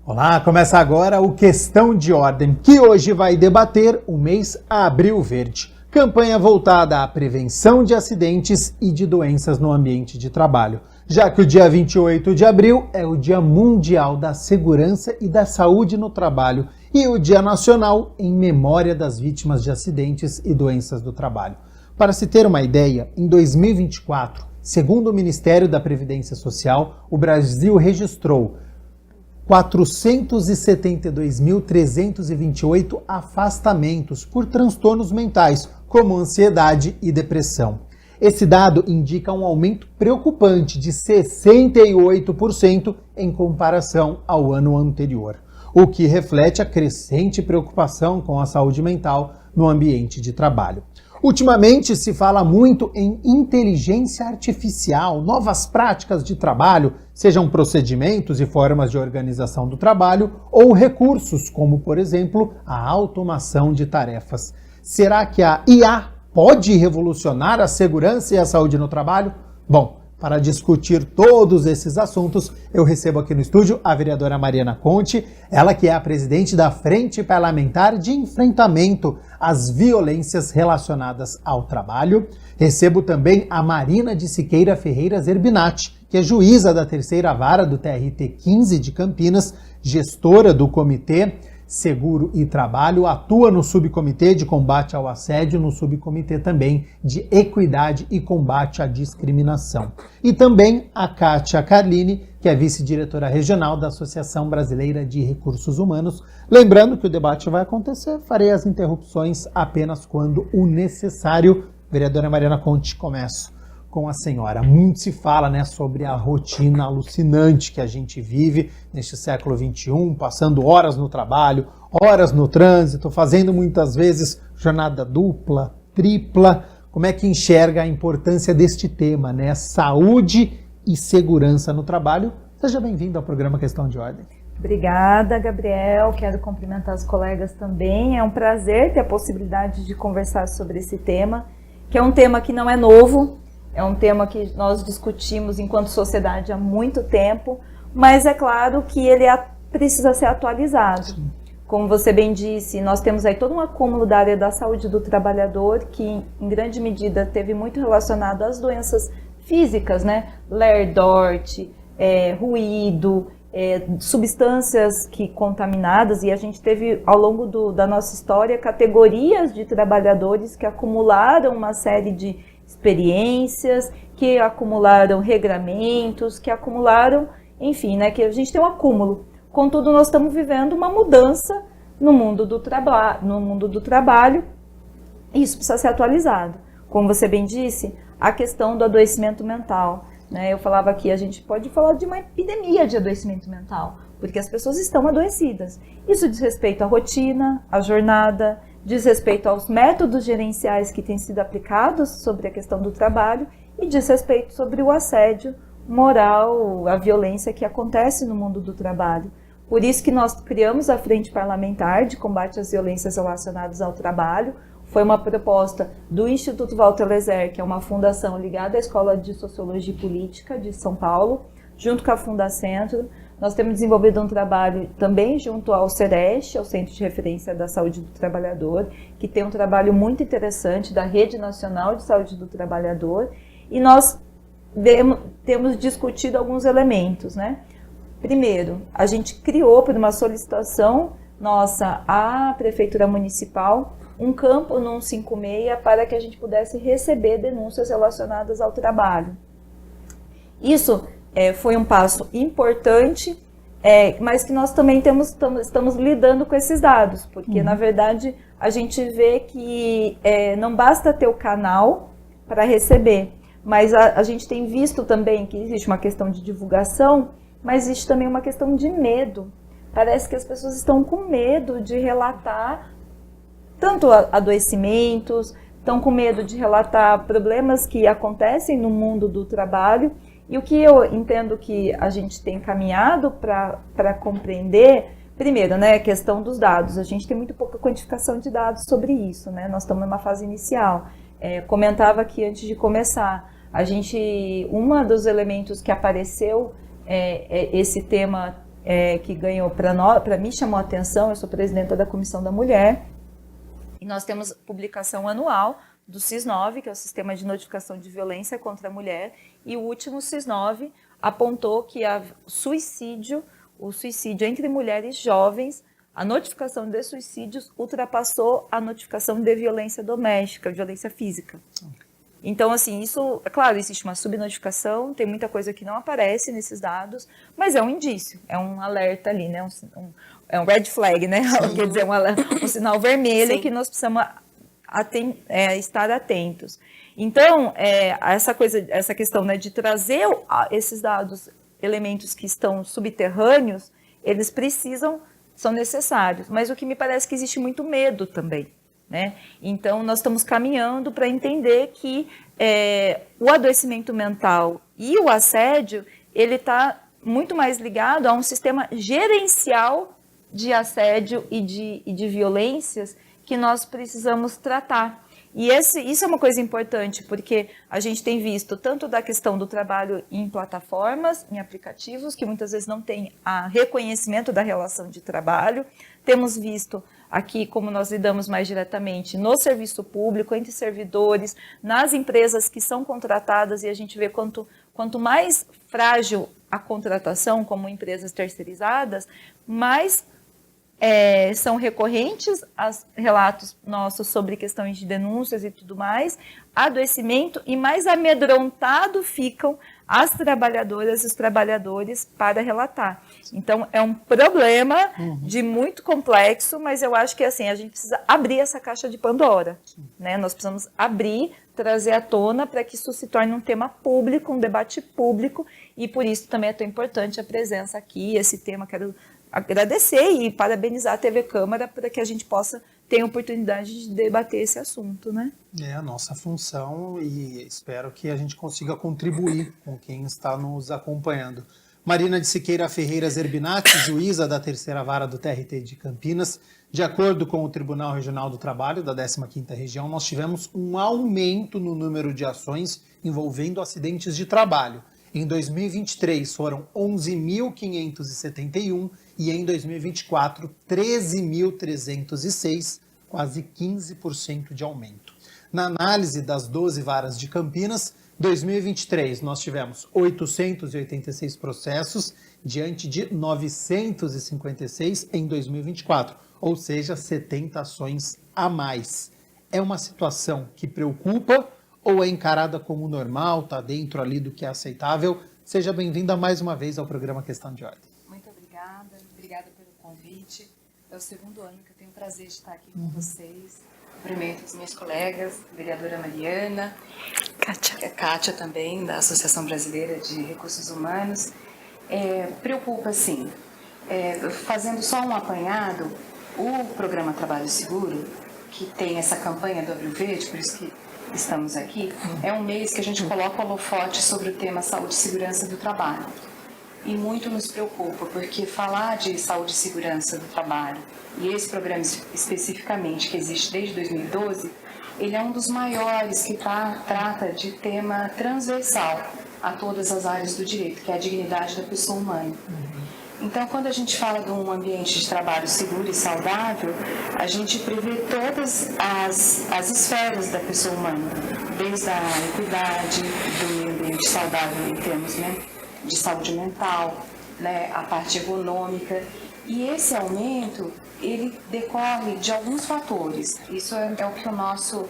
Olá, começa agora o Questão de Ordem, que hoje vai debater o mês Abril Verde, campanha voltada à prevenção de acidentes e de doenças no ambiente de trabalho, já que o dia 28 de abril é o Dia Mundial da Segurança e da Saúde no Trabalho e o Dia Nacional em memória das vítimas de acidentes e doenças do trabalho. Para se ter uma ideia, em 2024, segundo o Ministério da Previdência Social, o Brasil registrou 472.328 afastamentos por transtornos mentais, como ansiedade e depressão. Esse dado indica um aumento preocupante de 68% em comparação ao ano anterior, o que reflete a crescente preocupação com a saúde mental no ambiente de trabalho. Ultimamente se fala muito em inteligência artificial, novas práticas de trabalho, sejam procedimentos e formas de organização do trabalho ou recursos, como, por exemplo, a automação de tarefas. Será que a IA pode revolucionar a segurança e a saúde no trabalho? Bom, para discutir todos esses assuntos, eu recebo aqui no estúdio a vereadora Mariana Conte, ela que é a presidente da Frente Parlamentar de Enfrentamento às Violências Relacionadas ao Trabalho. Recebo também a Marina de Siqueira Ferreira Zerbinati, que é juíza da terceira vara do TRT 15 de Campinas, gestora do Comitê Seguro e Trabalho, atua no subcomitê de combate ao assédio, no subcomitê também de equidade e combate à discriminação. E também a Kátia Carlini, que é vice-diretora regional da Associação Brasileira de Recursos Humanos. Lembrando que o debate vai acontecer, farei as interrupções apenas quando o necessário. Vereadora Mariana Conte, começo com a senhora. Muito se fala, sobre a rotina alucinante que a gente vive neste século XXI, passando horas no trabalho, horas no trânsito, fazendo muitas vezes jornada dupla, tripla. Como é que enxerga a importância deste tema, Saúde e segurança no trabalho? Seja bem-vindo ao programa Questão de Ordem. Obrigada, Gabriel. Quero cumprimentar os colegas também. É um prazer ter a possibilidade de conversar sobre esse tema, que é um tema que não é novo. É um tema que nós discutimos enquanto sociedade há muito tempo, mas é claro que ele precisa ser atualizado. Sim. Como você bem disse, nós temos aí todo um acúmulo da área da saúde do trabalhador, que em grande medida teve muito relacionado às doenças físicas, Ler-Dort, ruído, substâncias contaminadas, e a gente teve ao longo da nossa história categorias de trabalhadores que acumularam uma série de experiências, que acumularam regramentos, que acumularam, enfim, que a gente tem um acúmulo. Contudo, nós estamos vivendo uma mudança no mundo do trabalho, e isso precisa ser atualizado. Como você bem disse, a questão do adoecimento mental. Eu falava que a gente pode falar de uma epidemia de adoecimento mental, porque as pessoas estão adoecidas. Isso diz respeito à rotina, à jornada, diz respeito aos métodos gerenciais que têm sido aplicados sobre a questão do trabalho e diz respeito sobre o assédio moral, a violência que acontece no mundo do trabalho. Por isso que nós criamos a Frente Parlamentar de Combate às Violências Relacionadas ao Trabalho. Foi uma proposta do Instituto Walter Lezer, que é uma fundação ligada à Escola de Sociologia e Política de São Paulo, junto com a Fundacentro. Nós temos desenvolvido um trabalho também junto ao CEREST, ao Centro de Referência da Saúde do Trabalhador, que tem um trabalho muito interessante da Rede Nacional de Saúde do Trabalhador, e nós temos discutido alguns elementos, Primeiro, a gente criou, por uma solicitação nossa à Prefeitura Municipal, um campo no 156 para que a gente pudesse receber denúncias relacionadas ao trabalho. Isso foi um passo importante, mas que nós também estamos lidando com esses dados, porque na verdade a gente vê que não basta ter o canal para receber, mas a gente tem visto também que existe uma questão de divulgação, mas existe também uma questão de medo. Parece que as pessoas estão com medo de relatar tanto adoecimentos, estão com medo de relatar problemas que acontecem no mundo do trabalho. E o que eu entendo que a gente tem caminhado para compreender, primeiro, a questão dos dados. A gente tem muito pouca quantificação de dados sobre isso, Nós estamos numa fase inicial. Comentava aqui antes de começar, um dos elementos que apareceu esse tema que ganhou para mim, chamou a atenção. Eu sou presidenta da Comissão da Mulher, e nós temos publicação anual do SIS-9, que é o Sistema de Notificação de Violência contra a Mulher, e o último SIS-9 apontou que o suicídio entre mulheres jovens, a notificação de suicídios ultrapassou a notificação de violência doméstica, violência física. Então, assim, isso, é claro, existe uma subnotificação, tem muita coisa que não aparece nesses dados, mas é um indício, é um alerta ali, né? É um red flag, né? Quer dizer, um sinal vermelho. Sim. Que nós precisamos estar atentos. Então, essa questão, né, de trazer esses dados, elementos que estão subterrâneos, eles são necessários, mas o que me parece que existe muito medo também. Né? Então, nós estamos caminhando para entender que o adoecimento mental e o assédio, ele está muito mais ligado a um sistema gerencial de assédio e de violências que nós precisamos tratar. E isso é uma coisa importante, porque a gente tem visto tanto da questão do trabalho em plataformas, em aplicativos, que muitas vezes não tem reconhecimento da relação de trabalho. Temos visto aqui como nós lidamos mais diretamente no serviço público, entre servidores, nas empresas que são contratadas, e a gente vê quanto mais frágil a contratação, como empresas terceirizadas, mais são recorrentes os relatos nossos sobre questões de denúncias e tudo mais, adoecimento, e mais amedrontado ficam as trabalhadoras e os trabalhadores para relatar. Então, é um problema de muito complexo, mas eu acho que assim, a gente precisa abrir essa caixa de Pandora. Né? Nós precisamos abrir, trazer à tona para que isso se torne um tema público, um debate público, e por isso também é tão importante a presença aqui, esse tema. Quero agradecer e parabenizar a TV Câmara para que a gente possa ter a oportunidade de debater esse assunto, né? É a nossa função e espero que a gente consiga contribuir com quem está nos acompanhando. Marina de Siqueira Ferreira Zerbinati, juíza da Terceira Vara do TRT de Campinas. De acordo com o Tribunal Regional do Trabalho da 15ª Região, nós tivemos um aumento no número de ações envolvendo acidentes de trabalho. Em 2023 foram 11.571 e em 2024 13.306, quase 15% de aumento. Na análise das 12 varas de Campinas, 2023 nós tivemos 886 processos diante de 956 em 2024, ou seja, 70 ações a mais. É uma situação que preocupa ou é encarada como normal, está dentro ali do que é aceitável? Seja bem-vinda mais uma vez ao programa Questão de Ordem. Muito obrigada pelo convite. É o segundo ano que eu tenho o prazer de estar aqui com vocês. Cumprimento as minhas colegas, a vereadora Mariana, Kátia também, da Associação Brasileira de Recursos Humanos. Preocupa, sim. Fazendo só um apanhado, o programa Trabalho Seguro, que tem essa campanha do Abril Verde, por isso que estamos aqui, é um mês que a gente coloca o holofote sobre o tema saúde e segurança do trabalho. E muito nos preocupa, porque falar de saúde e segurança do trabalho, e esse programa especificamente, que existe desde 2012, ele é um dos maiores que trata de tema transversal a todas as áreas do direito, que é a dignidade da pessoa humana. Então, quando a gente fala de um ambiente de trabalho seguro e saudável, a gente prevê todas as esferas da pessoa humana, desde a equidade, do meio ambiente saudável em termos, né, de saúde mental, né, a parte ergonômica. E esse aumento, ele decorre de alguns fatores. Isso é o que o nosso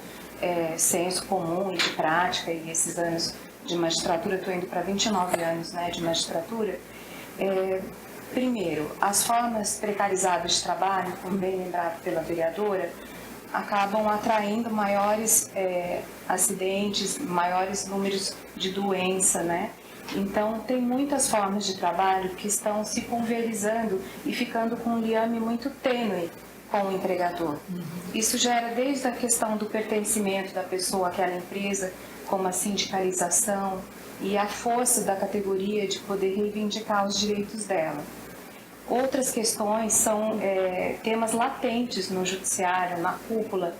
senso comum e de prática, e esses anos de magistratura, estou indo para 29 anos, né, de magistratura. Primeiro, as formas precarizadas de trabalho, como bem lembrado pela vereadora, acabam atraindo maiores acidentes, maiores números de doença, né? Então, tem muitas formas de trabalho que estão se pulverizando e ficando com um liame muito tênue com o empregador. Isso gera desde a questão do pertencimento da pessoa àquela empresa, como a sindicalização e a força da categoria de poder reivindicar os direitos dela. Outras questões são temas latentes no judiciário, na cúpula,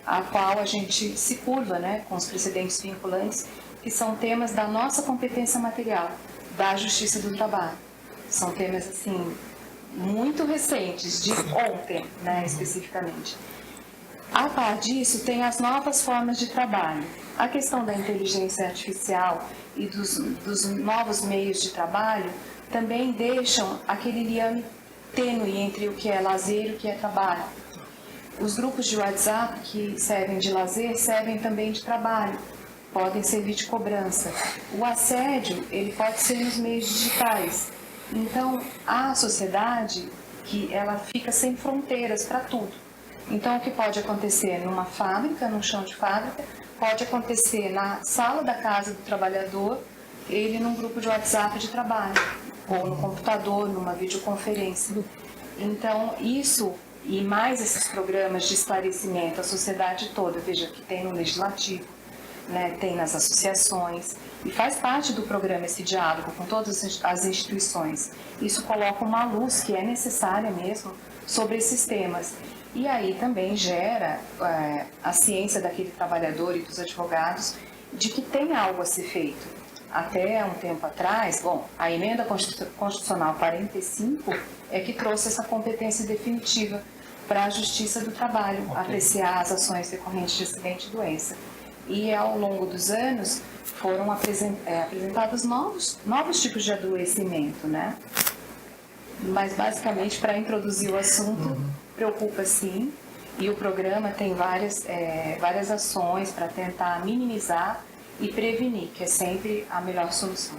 a qual a gente se curva, né, com os precedentes vinculantes, que são temas da nossa competência material, da Justiça do Trabalho. São temas, assim, muito recentes, de ontem, né, especificamente. A par disso, tem as novas formas de trabalho. A questão da inteligência artificial e dos novos meios de trabalho também deixam aquele liame tênue entre o que é lazer e o que é trabalho. Os grupos de WhatsApp que servem de lazer servem também de trabalho, podem servir de cobrança. O assédio, ele pode ser nos meios digitais. Então, a sociedade, que ela fica sem fronteiras para tudo. Então, o que pode acontecer numa fábrica, num chão de fábrica, pode acontecer na sala da casa do trabalhador, ele num grupo de WhatsApp de trabalho, ou no computador, numa videoconferência. Então, isso e mais esses programas de esclarecimento, a sociedade toda, veja que tem no legislativo, né, tem nas associações, e faz parte do programa esse diálogo com todas as instituições. Isso coloca uma luz que é necessária mesmo sobre esses temas. E aí também gera a ciência daquele trabalhador e dos advogados de que tem algo a ser feito. Até um tempo atrás, a emenda constitucional 45 é que trouxe essa competência definitiva para a Justiça do Trabalho, apreciar as ações decorrentes de acidente e doença. E ao longo dos anos foram apresentados novos tipos de adoecimento, né? Mas basicamente, para introduzir o assunto, preocupa sim, e o programa tem várias ações para tentar minimizar e prevenir, que é sempre a melhor solução.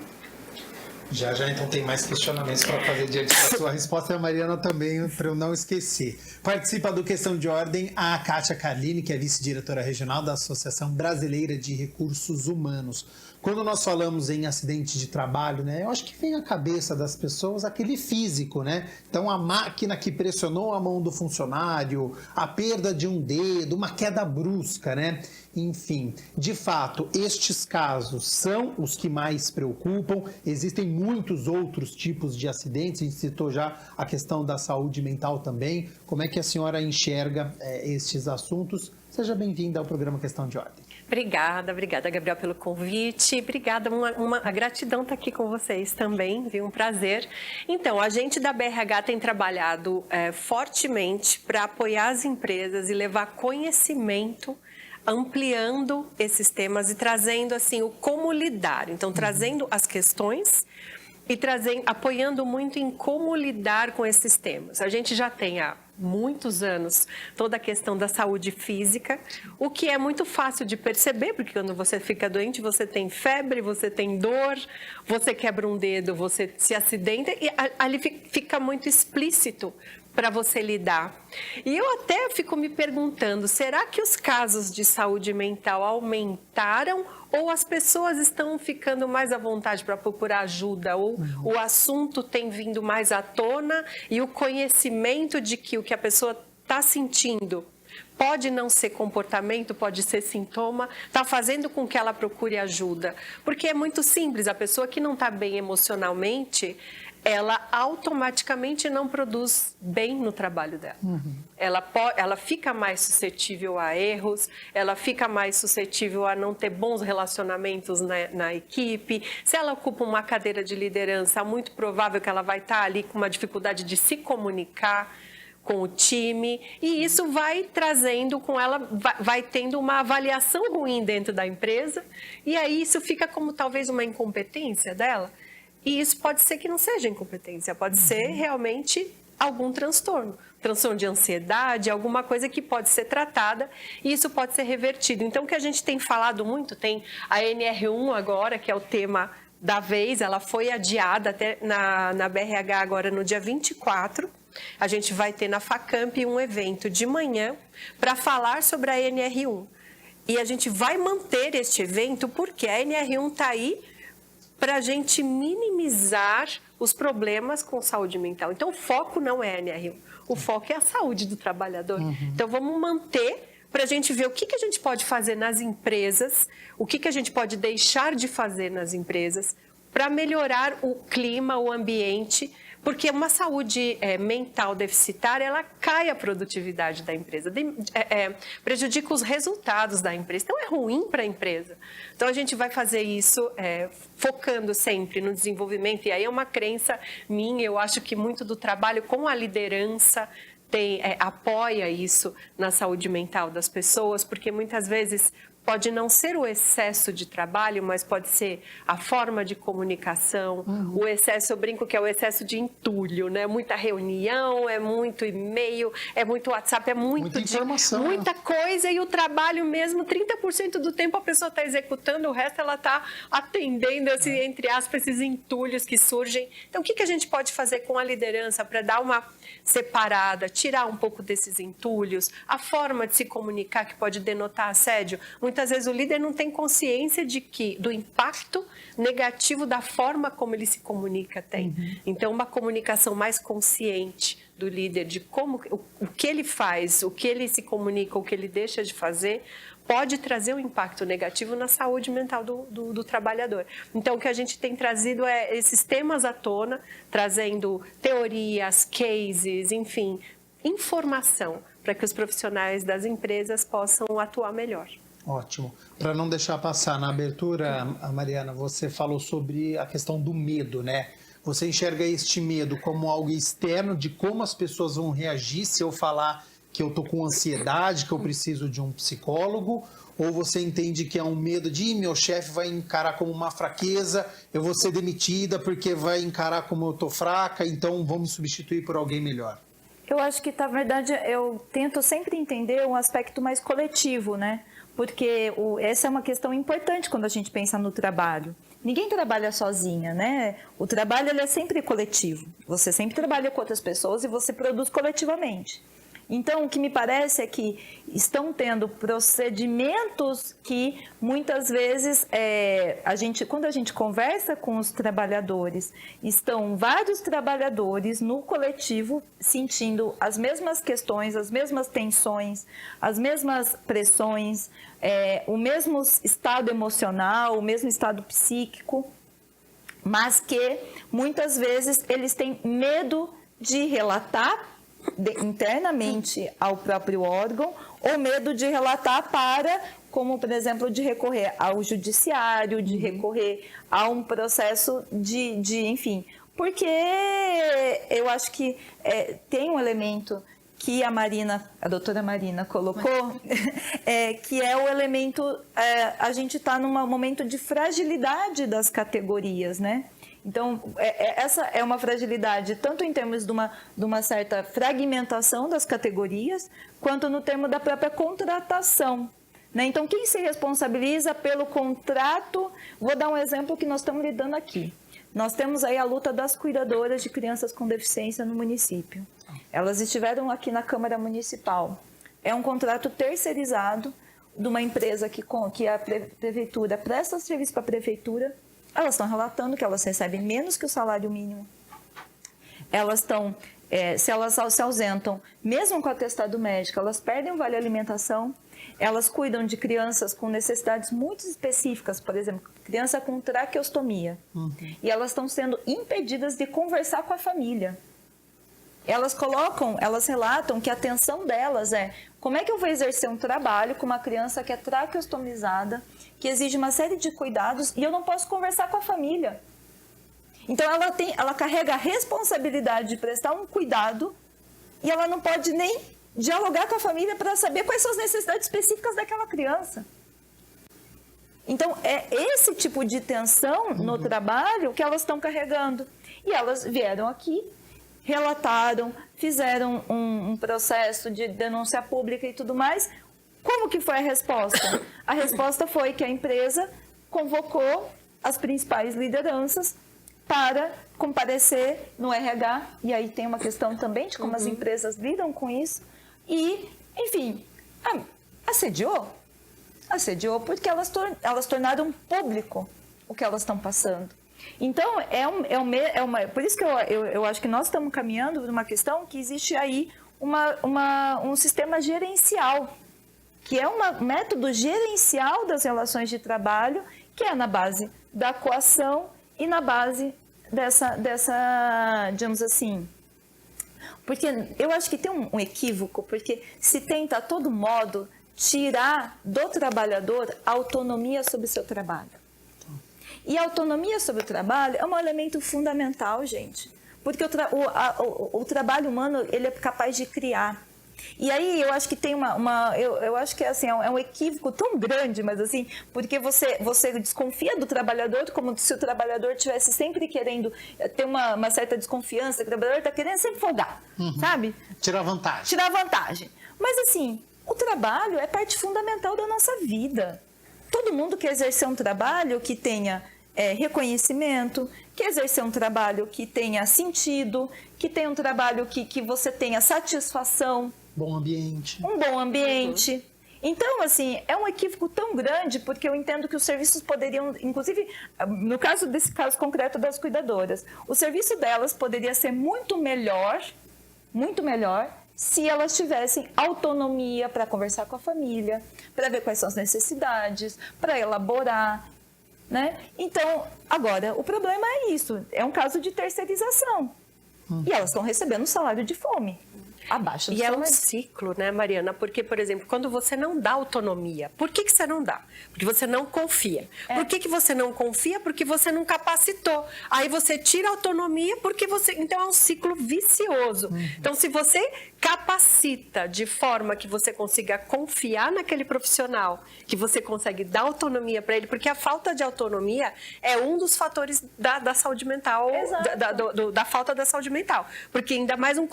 Já então tem mais questionamentos para fazer diante da sua resposta, e a Mariana também, para eu não esquecer. Participa do Questão de Ordem a Kátia Carlini, que é vice-diretora regional da Associação Brasileira de Recursos Humanos. Quando nós falamos em acidente de trabalho, né, eu acho que vem à cabeça das pessoas aquele físico, né? Então, a máquina que pressionou a mão do funcionário, a perda de um dedo, uma queda brusca, né? Enfim, de fato, estes casos são os que mais preocupam. Existem muitos outros tipos de acidentes, a gente citou já a questão da saúde mental também. Como é que a senhora enxerga estes assuntos? Seja bem-vinda ao programa Questão de Ordem. Obrigada, Gabriel, pelo convite. Obrigada, a gratidão estar aqui com vocês também, viu? Um prazer. Então, a gente da BRH tem trabalhado fortemente para apoiar as empresas e levar conhecimento, ampliando esses temas e trazendo assim o como lidar. Então, trazendo as questões e apoiando muito em como lidar com esses temas. A gente já tem há muitos anos toda a questão da saúde física, o que é muito fácil de perceber, porque quando você fica doente, você tem febre, você tem dor, você quebra um dedo, você se acidenta, e ali fica muito explícito para você lidar. E eu até fico me perguntando, será que os casos de saúde mental aumentaram ou as pessoas estão ficando mais à vontade para procurar ajuda, ou o assunto tem vindo mais à tona e o conhecimento de que o que a pessoa está sentindo pode não ser comportamento, pode ser sintoma, está fazendo com que ela procure ajuda. Porque é muito simples, a pessoa que não está bem emocionalmente, ela automaticamente não produz bem no trabalho dela. Ela fica mais suscetível a erros, ela fica mais suscetível a não ter bons relacionamentos na equipe. Se ela ocupa uma cadeira de liderança, é muito provável que ela vai estar ali com uma dificuldade de se comunicar com o time, e isso vai trazendo com ela, vai tendo uma avaliação ruim dentro da empresa, e aí isso fica como talvez uma incompetência dela. E isso pode ser que não seja incompetência, pode ser realmente algum transtorno de ansiedade, alguma coisa que pode ser tratada e isso pode ser revertido. Então, o que a gente tem falado muito, tem a NR1 agora, que é o tema da vez, ela foi adiada até na BRH agora no dia 24. A gente vai ter na FACAMP um evento de manhã para falar sobre a NR1. E a gente vai manter este evento porque a NR1 está aí para a gente minimizar os problemas com saúde mental. Então, o foco não é a NR1, o foco é a saúde do trabalhador. Então, vamos manter para a gente ver o que a gente pode fazer nas empresas, o que a gente pode deixar de fazer nas empresas para melhorar o clima, o ambiente, porque uma saúde mental deficitária, ela cai a produtividade da empresa, prejudica os resultados da empresa, então é ruim para a empresa. Então a gente vai fazer isso focando sempre no desenvolvimento, e aí é uma crença minha, eu acho que muito do trabalho com a liderança apoia isso na saúde mental das pessoas, porque muitas vezes pode não ser o excesso de trabalho, mas pode ser a forma de comunicação, o excesso, eu brinco que é o excesso de entulho, né? Muita reunião, é muito e-mail, é muito WhatsApp, é muita informação, muita coisa, e o trabalho mesmo, 30% do tempo a pessoa está executando, o resto ela está atendendo, entre aspas, esses entulhos que surgem. Então, o que a gente pode fazer com a liderança para dar uma separada, tirar um pouco desses entulhos, a forma de se comunicar que pode denotar assédio? Muitas vezes o líder não tem consciência do impacto negativo da forma como ele se comunica tem. Então, uma comunicação mais consciente do líder de o que ele faz, o que ele se comunica, o que ele deixa de fazer, pode trazer um impacto negativo na saúde mental do trabalhador. Então, o que a gente tem trazido é esses temas à tona, trazendo teorias, cases, enfim, informação para que os profissionais das empresas possam atuar melhor. Ótimo. Para não deixar passar, na abertura, Mariana, você falou sobre a questão do medo, né? Você enxerga este medo como algo externo de como as pessoas vão reagir se eu falar que eu tô com ansiedade, que eu preciso de um psicólogo? Ou você entende que é um medo de meu chefe vai encarar como uma fraqueza, eu vou ser demitida porque vai encarar como eu tô fraca, então vão me substituir por alguém melhor? Eu acho que, na verdade, eu tento sempre entender um aspecto mais coletivo, né? Porque essa é uma questão importante quando a gente pensa no trabalho. Ninguém trabalha sozinha, né? O trabalho ele é sempre coletivo. Você sempre trabalha com outras pessoas e você produz coletivamente. Então, o que me parece é que estão tendo procedimentos que, muitas vezes, quando a gente conversa com os trabalhadores, estão vários trabalhadores no coletivo sentindo as mesmas questões, as mesmas tensões, as mesmas pressões, o mesmo estado emocional, o mesmo estado psíquico, mas que, muitas vezes, eles têm medo de relatar internamente ao próprio órgão, ou medo de relatar como, por exemplo, de recorrer ao judiciário, de recorrer a um processo enfim, porque eu acho que tem um elemento que a doutora Marina colocou, que é o elemento, a gente está num momento de fragilidade das categorias, né? Então, essa é uma fragilidade tanto em termos de uma certa fragmentação das categorias, quanto no termo da própria contratação, né? Então, quem se responsabiliza pelo contrato, vou dar um exemplo que nós estamos lidando aqui. Nós temos aí a luta das cuidadoras de crianças com deficiência no município. Elas estiveram aqui na Câmara Municipal. É um contrato terceirizado de uma empresa que a prefeitura presta serviço para a prefeitura. Elas estão relatando que elas recebem menos que o salário mínimo. Elas estão, se elas se ausentam, mesmo com atestado médico, elas perdem o vale-alimentação. Elas cuidam de crianças com necessidades muito específicas, por exemplo, criança com traqueostomia. E elas estão sendo impedidas de conversar com a família. Elas relatam que a atenção delas como é que eu vou exercer um trabalho com uma criança que é traqueostomizada, que exige uma série de cuidados e eu não posso conversar com a família. Então ela carrega a responsabilidade de prestar um cuidado e ela não pode nem dialogar com a família para saber quais são as necessidades específicas daquela criança. Então é esse tipo de tensão no trabalho que elas estão carregando. E elas vieram aqui, relataram, fizeram um processo de denúncia pública e tudo mais. Como que foi a resposta? A resposta foi que a empresa convocou as principais lideranças para comparecer no RH, e aí tem uma questão também de como as empresas lidam com isso, e, enfim, assediou porque elas tornaram público o que elas estão passando. Então, por isso que eu acho que nós estamos caminhando numa questão que existe aí um sistema gerencial, que é um método gerencial das relações de trabalho, que é na base da coação e na base digamos assim, porque eu acho que tem um equívoco, porque se tenta a todo modo tirar do trabalhador a autonomia sobre o seu trabalho. E a autonomia sobre o trabalho é um elemento fundamental, gente, porque o trabalho humano, ele é capaz de criar. E aí eu acho que tem eu acho que assim, é um equívoco tão grande, mas assim, porque você desconfia do trabalhador como se o trabalhador estivesse sempre querendo ter uma certa desconfiança, que o trabalhador está querendo sempre folgar, sabe? Tirar vantagem. Tirar vantagem. Mas assim, o trabalho é parte fundamental da nossa vida. Todo mundo quer exercer um trabalho que tenha reconhecimento, quer exercer um trabalho que tenha sentido, que tenha um trabalho que você tenha satisfação. Bom ambiente. Um bom ambiente. Então, assim, é um equívoco tão grande, porque eu entendo que os serviços poderiam, inclusive, no caso desse caso concreto das cuidadoras, o serviço delas poderia ser muito melhor, se elas tivessem autonomia para conversar com a família, para ver quais são as necessidades, para elaborar, né? Então, agora, o problema é isso, é um caso de terceirização. E elas estão recebendo um salário de fome. Abaixo do E é um salário. ciclo, né, Mariana? Porque, por exemplo, quando você não dá autonomia, por que você não dá? Porque você não confia. Por que você não confia? Porque você não capacitou. Aí você tira a autonomia porque você... Então, é um ciclo vicioso. Então, se você capacita de forma que você consiga confiar naquele profissional, que você consegue dar autonomia para ele, porque a falta de autonomia é um dos fatores da saúde mental, da falta da saúde mental. Porque ainda mais um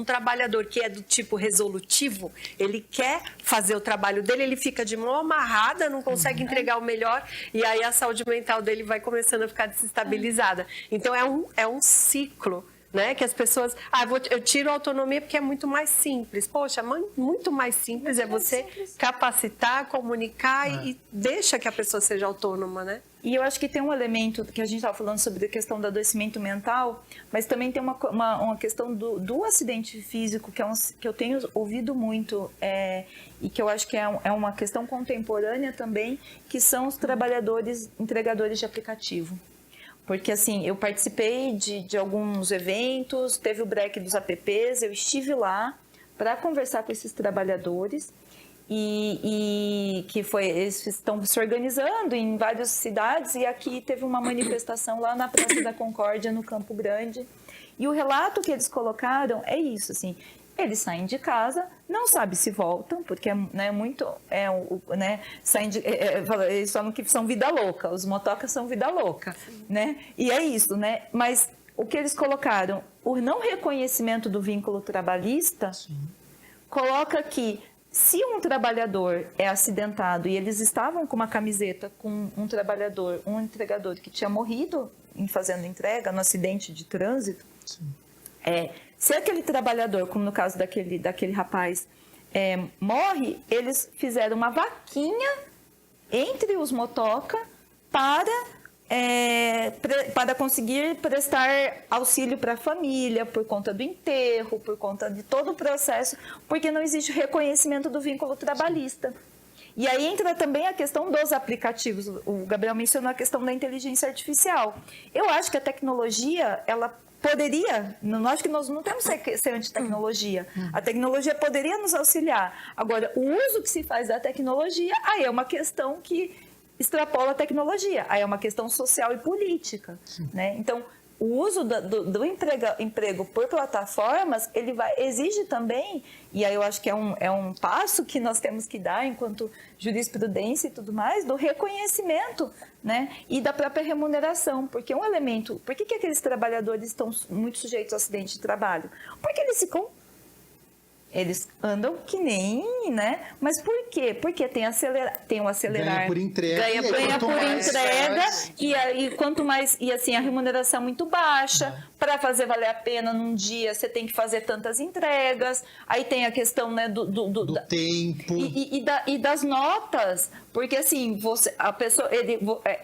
trabalhador que é do tipo resolutivo, ele quer fazer o trabalho dele, ele fica de mão amarrada, não consegue entregar o melhor, e aí a saúde mental dele vai começando a ficar desestabilizada. Então é um ciclo, né? Que as pessoas, eu tiro a autonomia porque é muito mais simples. Poxa, muito mais simples é você capacitar, comunicar e deixa que a pessoa seja autônoma, né? E eu acho que tem um elemento que a gente estava falando sobre a questão do adoecimento mental, mas também tem uma questão do acidente físico, que eu tenho ouvido muito, e que eu acho que é uma questão contemporânea também, que são os trabalhadores entregadores de aplicativo. Porque, assim, eu participei de alguns eventos, teve o break dos apps, eu estive lá para conversar com esses trabalhadores eles estão se organizando em várias cidades, e aqui teve uma manifestação lá na Praça da Concórdia, no Campo Grande. E o relato que eles colocaram é isso, assim, eles saem de casa, não sabem se voltam, porque eles falam que são vida louca, os motocas são vida louca, né? E é isso, né? Mas o que eles colocaram, o não reconhecimento do vínculo trabalhista, coloca que se um trabalhador é acidentado, e eles estavam com uma camiseta com um entregador que tinha morrido fazendo entrega no acidente de trânsito, se aquele trabalhador, como no caso daquele rapaz, morre, eles fizeram uma vaquinha entre os motoca para conseguir prestar auxílio para a família, por conta do enterro, por conta de todo o processo, porque não existe reconhecimento do vínculo trabalhista. E aí entra também a questão dos aplicativos. O Gabriel mencionou a questão da inteligência artificial. Eu acho que a tecnologia, ela poderia, não acho que nós não temos que ser anti-tecnologia. A tecnologia poderia nos auxiliar. Agora, o uso que se faz da tecnologia, aí é uma questão que extrapola a tecnologia. Aí é uma questão social e política, né? Então, o uso do emprego por plataformas, ele exige também, e aí eu acho que é um passo que nós temos que dar enquanto jurisprudência e tudo mais, do reconhecimento, né? E da própria remuneração, porque um elemento, por que aqueles trabalhadores estão muito sujeitos a acidente de trabalho? Porque eles andam que nem, né? Mas por quê? Porque tem um acelerar. Ganha por entrega. Ganha por entrega. E aí, quanto mais... E assim, a remuneração é muito baixa. Para fazer valer a pena num dia, você tem que fazer tantas entregas. Aí tem a questão, né, do tempo. E das notas. Porque assim,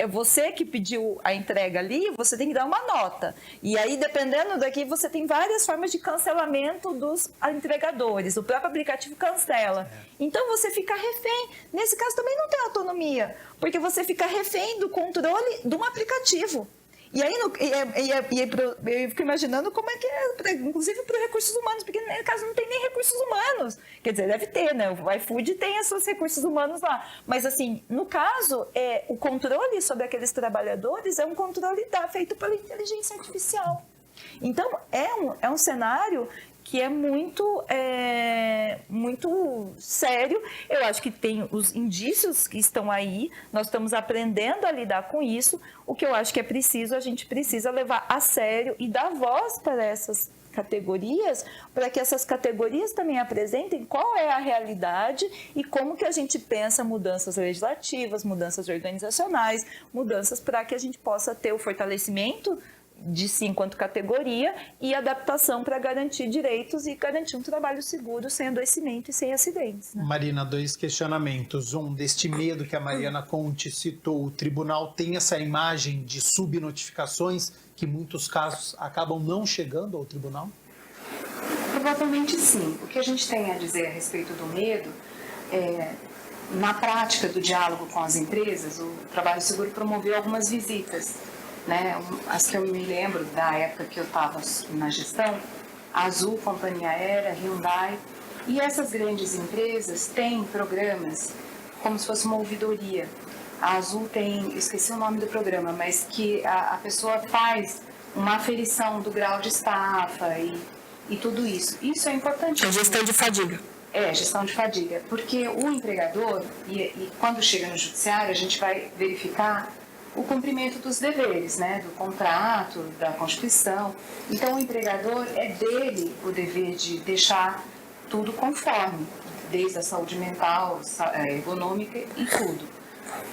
você que pediu a entrega ali, você tem que dar uma nota. E aí, dependendo daqui, você tem várias formas de cancelamento dos entregadores. O próprio aplicativo cancela. Então, você fica refém. Nesse caso, também não tem autonomia. Porque você fica refém do controle de um aplicativo. E aí, eu fico imaginando como é que é, inclusive para recursos humanos, porque no caso não tem nem recursos humanos. Quer dizer, deve ter, né? O iFood tem os seus recursos humanos lá. Mas, assim, no caso, o controle sobre aqueles trabalhadores é um controle feito pela inteligência artificial. Então, é um cenário que é muito sério. Eu acho que tem os indícios que estão aí, nós estamos aprendendo a lidar com isso. O que eu acho que é preciso, a gente precisa levar a sério e dar voz para essas categorias, para que essas categorias também apresentem qual é a realidade e como que a gente pensa mudanças legislativas, mudanças organizacionais, mudanças para que a gente possa ter o fortalecimento de si enquanto categoria e adaptação para garantir direitos e garantir um trabalho seguro, sem adoecimento e sem acidentes. Né? Marina, 2 questionamentos. Deste medo que a Mariana Conte citou, o tribunal tem essa imagem de subnotificações que em muitos casos acabam não chegando ao tribunal? Provavelmente sim. O que a gente tem a dizer a respeito do medo na prática do diálogo com as empresas, o Trabalho Seguro promoveu algumas visitas, né? As que eu me lembro da época que eu estava na gestão, a Azul, Companhia Aérea, Hyundai, e essas grandes empresas têm programas como se fosse uma ouvidoria. A Azul tem, esqueci o nome do programa, mas que a pessoa faz uma aferição do grau de estafa e tudo isso. Isso é importante. É gestão de fadiga. Gestão de fadiga, porque o empregador, e quando chega no judiciário, a gente vai verificar o cumprimento dos deveres, né, do contrato, da Constituição. Então, o empregador, é dele o dever de deixar tudo conforme, desde a saúde mental, econômica e tudo.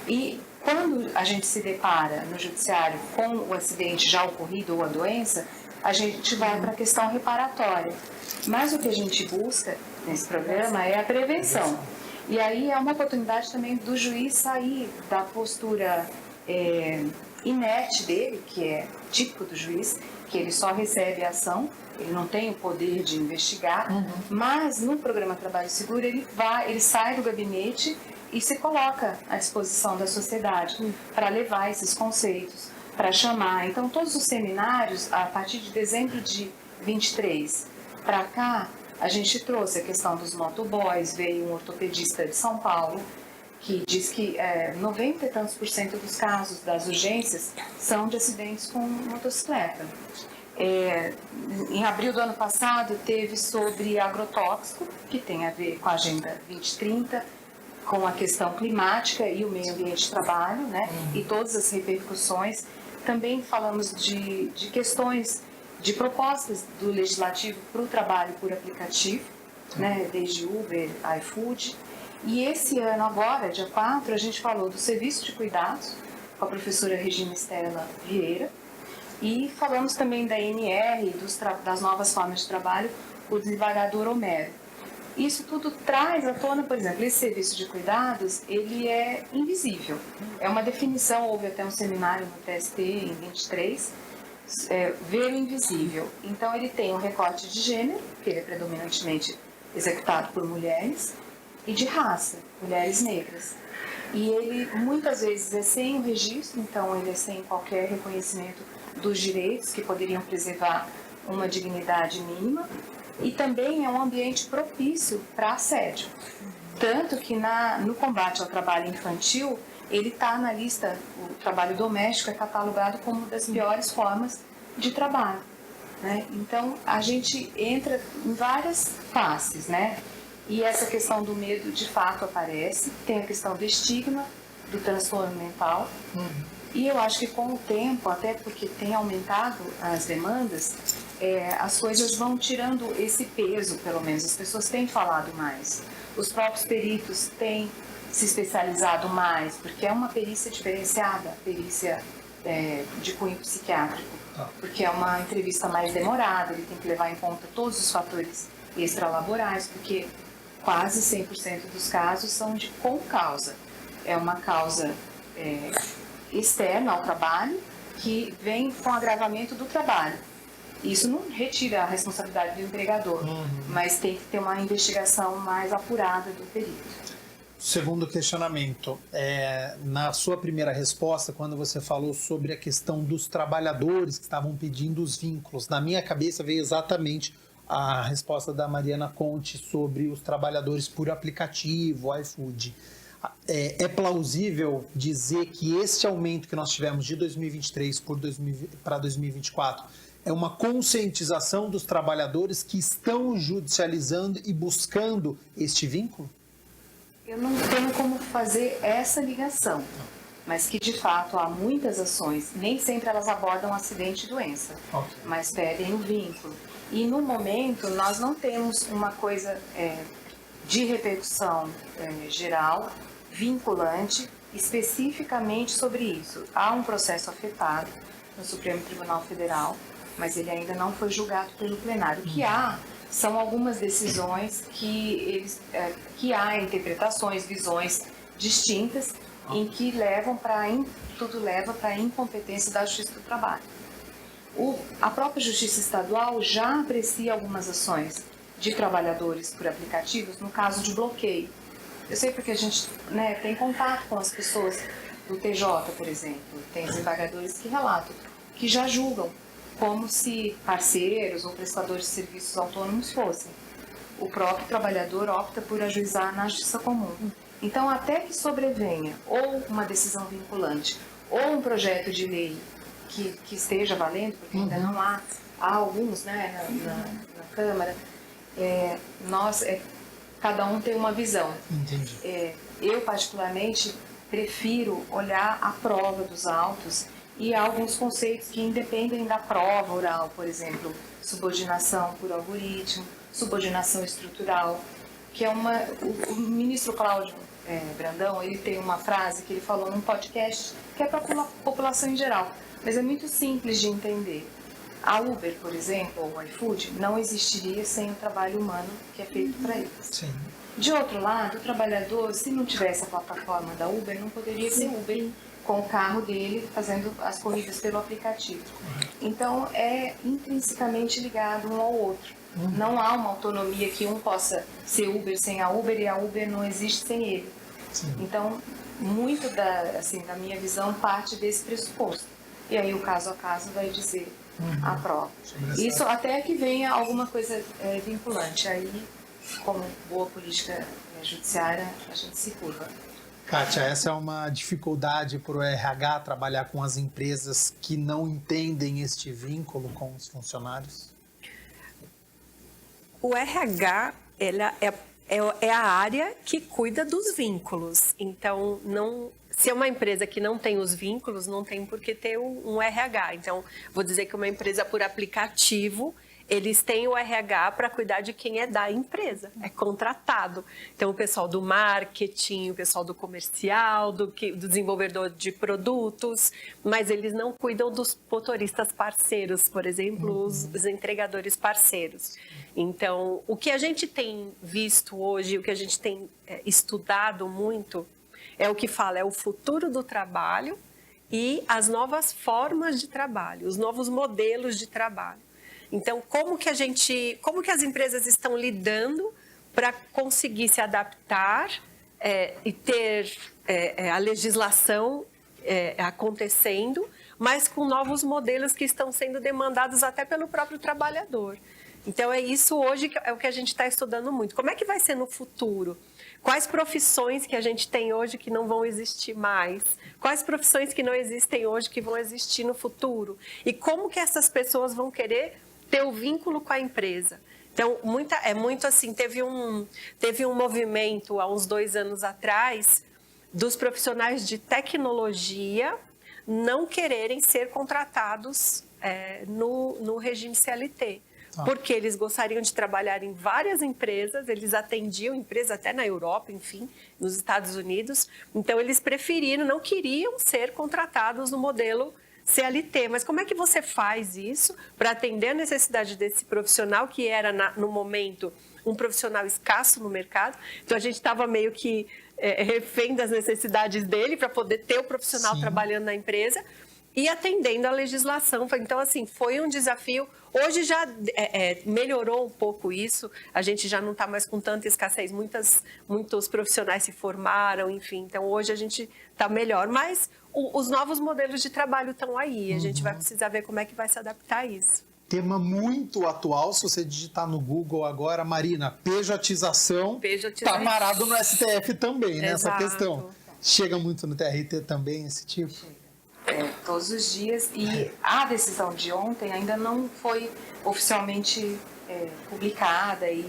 E quando a gente se depara no judiciário com o acidente já ocorrido ou a doença, a gente vai para a questão reparatória. Mas o que a gente busca nesse programa é a prevenção. E aí é uma oportunidade também do juiz sair da postura inerte dele, que é típico do juiz, que ele só recebe a ação, ele não tem o poder de investigar, mas no programa Trabalho Seguro ele sai do gabinete e se coloca à disposição da sociedade para levar esses conceitos, para chamar. Então, todos os seminários, a partir de dezembro de 23 para cá, a gente trouxe a questão dos motoboys, veio um ortopedista de São Paulo, que diz que 90 e tantos % dos casos das urgências são de acidentes com motocicleta. Em abril do ano passado, teve sobre agrotóxico, que tem a ver com a Agenda 2030, com a questão climática e o meio ambiente de trabalho, né? E todas as repercussões. Também falamos de questões, de propostas do legislativo para o trabalho por aplicativo, né? Desde Uber, iFood. E esse ano agora, dia 4, a gente falou do serviço de cuidados com a professora Regina Estela Vieira e falamos também da NR, das novas formas de trabalho, o desembargador Homero. Isso tudo traz à tona, por exemplo, esse serviço de cuidados, ele é invisível. É uma definição, houve até um seminário no TST em 23, ver o invisível. Então ele tem um recorte de gênero, que ele é predominantemente executado por mulheres, e de raça, mulheres negras. E ele muitas vezes é sem o registro, então ele é sem qualquer reconhecimento dos direitos que poderiam preservar uma dignidade mínima, e também é um ambiente propício para assédio. Tanto que no combate ao trabalho infantil, ele está na lista, o trabalho doméstico é catalogado como uma das piores formas de trabalho, né? Então a gente entra em várias faces, né? E essa questão do medo de fato aparece, tem a questão do estigma, do transtorno mental. E eu acho que com o tempo, até porque tem aumentado as demandas, as coisas vão tirando esse peso, pelo menos. As pessoas têm falado mais. Os próprios peritos têm se especializado mais, porque é uma perícia diferenciada, perícia de cunho psiquiátrico, porque é uma entrevista mais demorada, ele tem que levar em conta todos os fatores extralaborais, porque quase 100% dos casos são de concausa. É uma causa externa ao trabalho que vem com agravamento do trabalho. Isso não retira a responsabilidade do empregador, mas tem que ter uma investigação mais apurada do perito. Segundo questionamento, na sua primeira resposta, quando você falou sobre a questão dos trabalhadores que estavam pedindo os vínculos, na minha cabeça veio exatamente a resposta da Mariana Conte sobre os trabalhadores por aplicativo, iFood. É plausível dizer que este aumento que nós tivemos de 2023 para 2024 é uma conscientização dos trabalhadores que estão judicializando e buscando este vínculo? Eu não tenho como fazer essa ligação, mas que de fato há muitas ações, nem sempre elas abordam acidente e doença, mas pedem o vínculo. E no momento nós não temos uma coisa de repercussão geral, vinculante, especificamente sobre isso. Há um processo afetado no Supremo Tribunal Federal, mas ele ainda não foi julgado pelo plenário. O que há são algumas decisões que há interpretações, visões distintas, em que tudo leva para a incompetência da Justiça do Trabalho. A própria Justiça Estadual já aprecia algumas ações de trabalhadores por aplicativos no caso de bloqueio. Eu sei porque a gente tem contato com as pessoas do TJ, por exemplo, tem desembargadores que relatam, que já julgam como se parceiros ou prestadores de serviços autônomos fossem. O próprio trabalhador opta por ajuizar na justiça comum. Então, até que sobrevenha ou uma decisão vinculante ou um projeto de lei que esteja valendo, porque ainda não há alguns na Câmara, cada um tem uma visão. Entendi. Eu, particularmente, prefiro olhar a prova dos autos e há alguns conceitos que independem da prova oral, por exemplo, subordinação por algoritmo, subordinação estrutural, que é o ministro Cláudio Brandão, ele tem uma frase que ele falou num podcast que é para a população em geral, mas é muito simples de entender. A Uber, por exemplo, ou o iFood, não existiria sem o trabalho humano que é feito para eles. Sim. De outro lado, o trabalhador, se não tivesse a plataforma da Uber, não poderia ser Uber com o carro dele fazendo as corridas pelo aplicativo. Então, é intrinsecamente ligado um ao outro. Não há uma autonomia que um possa ser Uber sem a Uber e a Uber não existe sem ele. Sim. Então, muito da minha visão parte desse pressuposto. E aí o caso a caso vai dizer a prova. Isso até que venha alguma coisa vinculante. Aí, como boa política judiciária, a gente se curva. Kátia, essa é uma dificuldade para o RH trabalhar com as empresas que não entendem este vínculo com os funcionários? O RH é a área que cuida dos vínculos. Então, se é uma empresa que não tem os vínculos, não tem por que ter um RH. Então, vou dizer que uma empresa por aplicativo, eles têm o RH para cuidar de quem é da empresa, é contratado. Então, o pessoal do marketing, o pessoal do comercial, do desenvolvedor de produtos, mas eles não cuidam dos motoristas parceiros, por exemplo, os entregadores parceiros. Então, o que a gente tem visto hoje, o que a gente tem estudado muito, é o que fala, é o futuro do trabalho e as novas formas de trabalho, os novos modelos de trabalho. Então, como que as empresas estão lidando para conseguir se adaptar e ter a legislação acontecendo, mas com novos modelos que estão sendo demandados até pelo próprio trabalhador. Então, é isso hoje é o que a gente está estudando muito. Como é que vai ser no futuro? Quais profissões que a gente tem hoje que não vão existir mais? Quais profissões que não existem hoje que vão existir no futuro? E como que essas pessoas vão querer ter o vínculo com a empresa? Então, muito assim, teve um movimento há uns 2 anos atrás dos profissionais de tecnologia não quererem ser contratados no regime CLT. Porque eles gostariam de trabalhar em várias empresas, eles atendiam empresas até na Europa, enfim, nos Estados Unidos. Então, eles não queriam ser contratados no modelo CLT. Mas como é que você faz isso para atender a necessidade desse profissional que era, no momento, um profissional escasso no mercado? Então, a gente estava meio que refém das necessidades dele para poder ter o profissional trabalhando na empresa. e atendendo à legislação. Então, assim, foi um desafio. Hoje já melhorou um pouco isso, a gente já não está mais com tanta escassez, muitos profissionais se formaram, enfim, então hoje a gente está melhor, mas os novos modelos de trabalho estão aí, a gente vai precisar ver como é que vai se adaptar a isso. Tema muito atual, se você digitar no Google agora, Marina, pejotização, tá parado no STF também, né, essa questão. Chega muito no TRT também esse tipo? Todos os dias, e a decisão de ontem ainda não foi oficialmente publicada e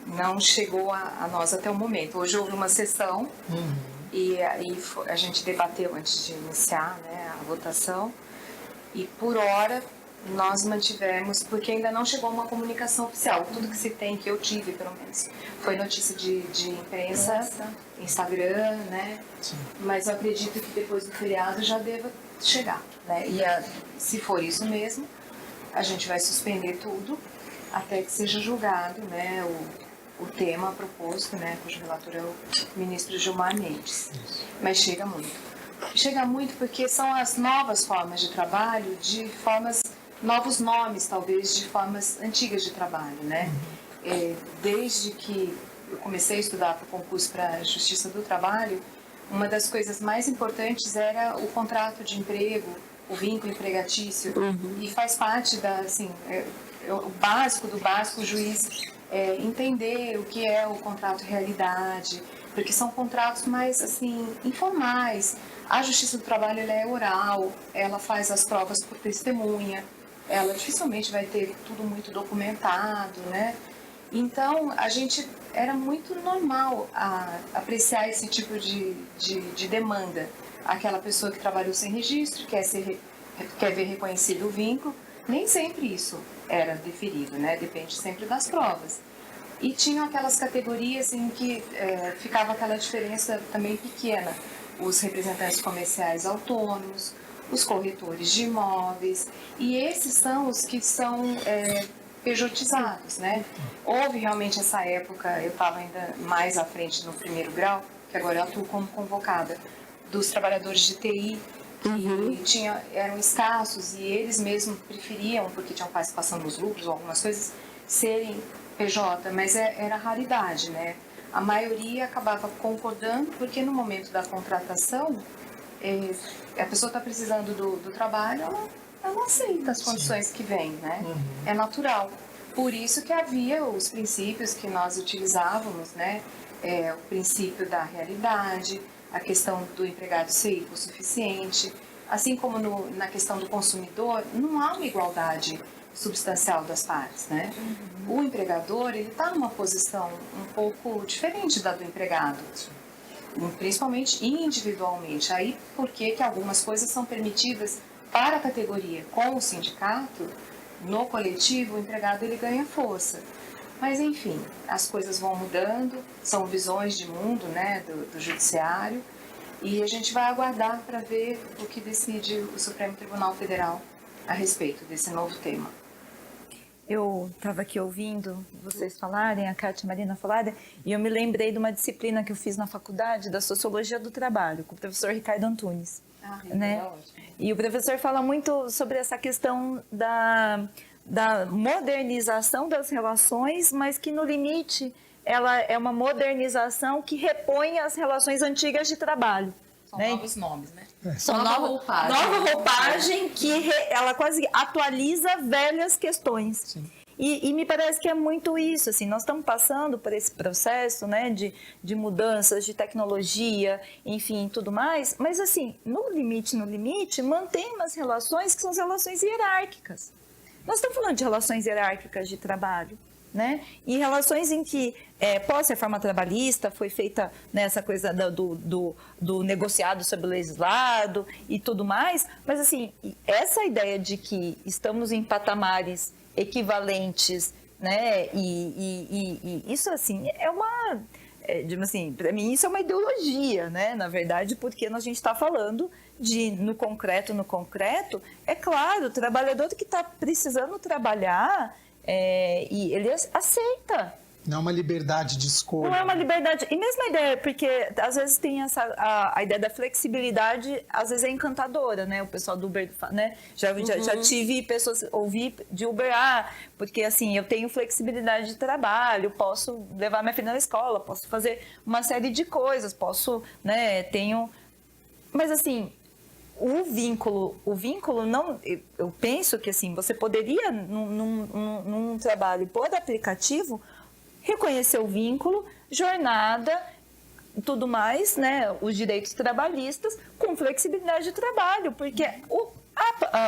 não chegou a nós até o momento. Hoje houve uma sessão e aí a gente debateu antes de iniciar, né, a votação, e por hora nós mantivemos, porque ainda não chegou uma comunicação oficial. Tudo que se tem, que eu tive pelo menos, foi notícia de imprensa, Instagram, né? Sim. Mas eu acredito que depois do feriado já deva chegar, né? E se for isso mesmo, a gente vai suspender tudo até que seja julgado, né, o tema proposto, né, cujo relator é o ministro Gilmar Mendes. Isso. Mas chega muito. Chega muito porque são as novas formas de trabalho, novos nomes, talvez, de formas antigas de trabalho, né? Desde que eu comecei a estudar para o concurso para a Justiça do Trabalho, uma das coisas mais importantes era o contrato de emprego, o vínculo empregatício, e faz parte o básico do básico, o juiz entender o que é o contrato realidade, porque são contratos mais, assim, informais. A Justiça do Trabalho, ela é oral, ela faz as provas por testemunha, ela dificilmente vai ter tudo muito documentado, né? Então, era muito normal apreciar esse tipo de demanda. Aquela pessoa que trabalhou sem registro, quer ver reconhecido o vínculo, nem sempre isso era deferido, né? Depende sempre das provas. E tinham aquelas categorias em que ficava aquela diferença também pequena. Os representantes comerciais autônomos, os corretores de imóveis, e esses são os que são pejotizados, né? Houve realmente essa época, eu estava ainda mais à frente no primeiro grau, que agora eu atuo como convocada, dos trabalhadores de TI, que eram escassos e eles mesmos preferiam, porque tinham participação nos lucros ou algumas coisas, serem PJ, mas era raridade, né? A maioria acabava concordando, porque no momento da contratação, a pessoa está precisando do trabalho, ela aceita as condições que vêm, né? É natural. Por isso que havia os princípios que nós utilizávamos, né? O princípio da realidade, a questão do empregado ser hipossuficiente, assim como na questão do consumidor, não há uma igualdade substancial das partes, né? O empregador, ele está numa posição um pouco diferente da do empregado, principalmente individualmente. Aí, por que algumas coisas são permitidas para a categoria? Com o sindicato, no coletivo, o empregado ele ganha força. Mas, enfim, as coisas vão mudando, são visões de mundo, né, do judiciário, e a gente vai aguardar para ver o que decide o Supremo Tribunal Federal a respeito desse novo tema. Eu estava aqui ouvindo vocês falarem, a Kátia e a Marina falarem, e eu me lembrei de uma disciplina que eu fiz na faculdade, da Sociologia do Trabalho, com o professor Ricardo Antunes. Né? E o professor fala muito sobre essa questão da modernização das relações, mas que no limite ela é uma modernização que repõe as relações antigas de trabalho. São novos nomes, né? São nova roupagem que ela quase atualiza velhas questões. Sim. E me parece que é muito isso, assim, nós estamos passando por esse processo, né, de mudanças, de tecnologia, enfim, tudo mais, mas assim, no limite, mantém umas relações que são as relações hierárquicas. Nós estamos falando de relações hierárquicas de trabalho, né? E relações em que, pós-reforma trabalhista, foi feita nessa coisa do negociado sobre o legislado e tudo mais, mas assim, essa ideia de que estamos em patamares equivalentes, né? E isso, assim, assim, para mim isso é uma ideologia, né? Na verdade, porque a gente está falando no concreto, é claro, o trabalhador que está precisando trabalhar, e ele aceita, Não é uma liberdade de escolha. Não é uma liberdade. E mesmo a ideia, porque às vezes tem a ideia da flexibilidade, às vezes é encantadora, né? O pessoal do Uber, né? Já tive pessoas, ouvi de Uber, porque assim, eu tenho flexibilidade de trabalho, posso levar minha filha na escola, posso fazer uma série de coisas, posso, né? Mas assim, o vínculo não, eu penso que assim, você poderia num trabalho por aplicativo reconhecer o vínculo, jornada, tudo mais, né, os direitos trabalhistas com flexibilidade de trabalho, porque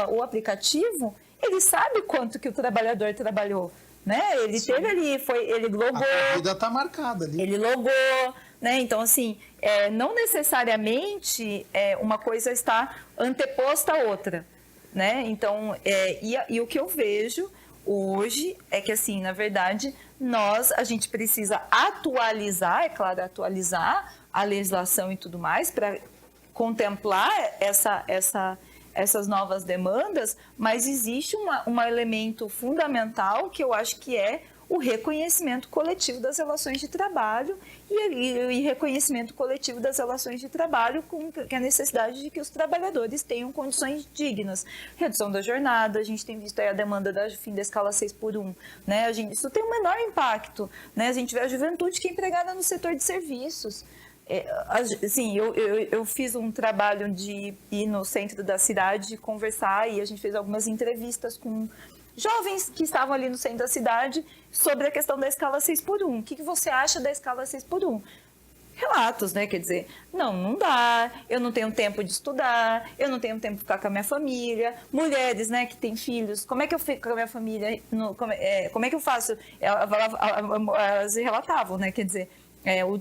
o aplicativo, ele sabe quanto que o trabalhador trabalhou, né? Ele teve ali, ele logou. A corrida está marcada ali. Ele logou, né? Então, assim, não necessariamente uma coisa está anteposta à outra, né? Então, e o que eu vejo hoje é que, assim, na verdade, a gente precisa atualizar a legislação e tudo mais para contemplar essas novas demandas, mas existe um elemento fundamental que eu acho que é o reconhecimento coletivo das relações de trabalho e reconhecimento coletivo das relações de trabalho com a necessidade de que os trabalhadores tenham condições dignas. Redução da jornada, a gente tem visto aí a demanda do fim da escala 6x1, né? Isso tem um menor impacto, né? A gente vê a juventude que é empregada no setor de serviços. Assim, eu fiz um trabalho de ir no centro da cidade, conversar, e a gente fez algumas entrevistas com jovens que estavam ali no centro da cidade sobre a questão da escala 6x1. O que você acha da escala 6x1? Relatos, né? Quer dizer, não dá, eu não tenho tempo de estudar, eu não tenho tempo de ficar com a minha família. Mulheres, né, que têm filhos, como é que eu fico com a minha família? Como é que eu faço? Elas relatavam, né? Quer dizer,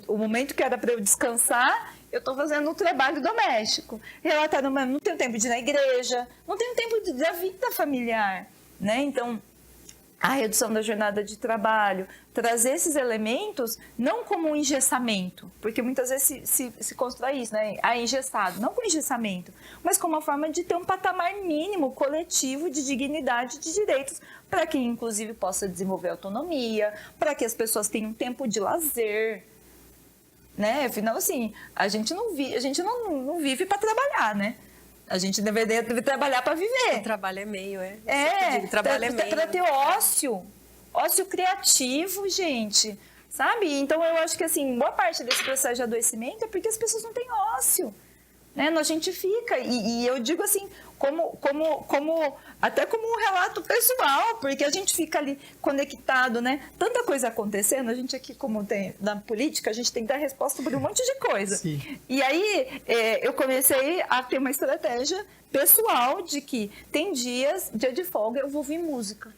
o momento que era para eu descansar, eu estou fazendo um trabalho doméstico. Relataram, mas não tenho tempo de ir na igreja, não tenho tempo da vida familiar, né? Então, a redução da jornada de trabalho, trazer esses elementos não como um engessamento, porque muitas vezes se constrói isso, né? Engessado, não com engessamento, mas como uma forma de ter um patamar mínimo coletivo de dignidade, de direitos, para que inclusive possa desenvolver autonomia, para que as pessoas tenham tempo de lazer, né? Afinal, assim, a gente não vive para trabalhar, né? A gente deve trabalhar para viver. O trabalho é meio, Para ter ócio criativo, gente, sabe? Então, eu acho que, assim, boa parte desse processo de adoecimento é porque as pessoas não têm ócio, né? A gente fica, e eu digo assim, até como um relato pessoal, porque a gente fica ali conectado, né? Tanta coisa acontecendo, a gente aqui, como tem na política, a gente tem que dar resposta por um monte de coisa. Sim. E aí, eu comecei a ter uma estratégia pessoal de que tem dia de folga, eu vou ouvir música.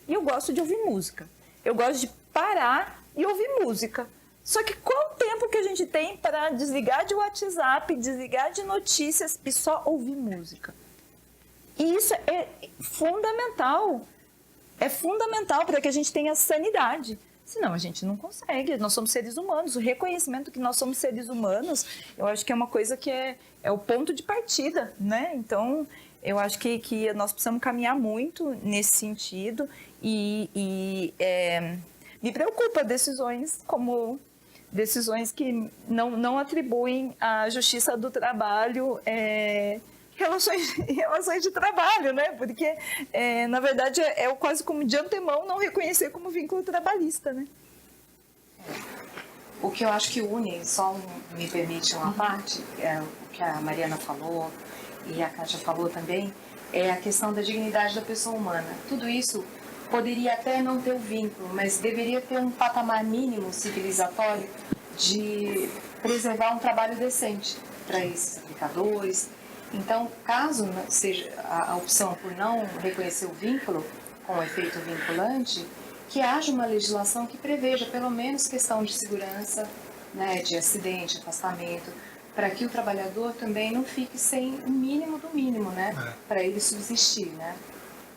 E eu gosto de ouvir música. Eu gosto de parar e ouvir música. Só que qual o tempo que a gente tem para desligar de WhatsApp, desligar de notícias e só ouvir música? E isso é fundamental. É fundamental para que a gente tenha sanidade. Senão a gente não consegue. Nós somos seres humanos. O reconhecimento que nós somos seres humanos, eu acho que é uma coisa que é o ponto de partida, né? Então, eu acho que nós precisamos caminhar muito nesse sentido e me preocupa decisões que não atribuem à justiça do trabalho relações de trabalho, né? Porque, na verdade, quase como de antemão não reconhecer como vínculo trabalhista, né? O que eu acho que une, só me permite uma parte, o que a Mariana falou e a Kátia falou também, é a questão da dignidade da pessoa humana. Tudo isso poderia até não ter o vínculo, mas deveria ter um patamar mínimo civilizatório de preservar um trabalho decente para esses aplicadores. Então, caso seja a opção por não reconhecer o vínculo com efeito vinculante, que haja uma legislação que preveja pelo menos questão de segurança, né, de acidente, afastamento, para que o trabalhador também não fique sem o mínimo do mínimo, né, para ele subsistir, né.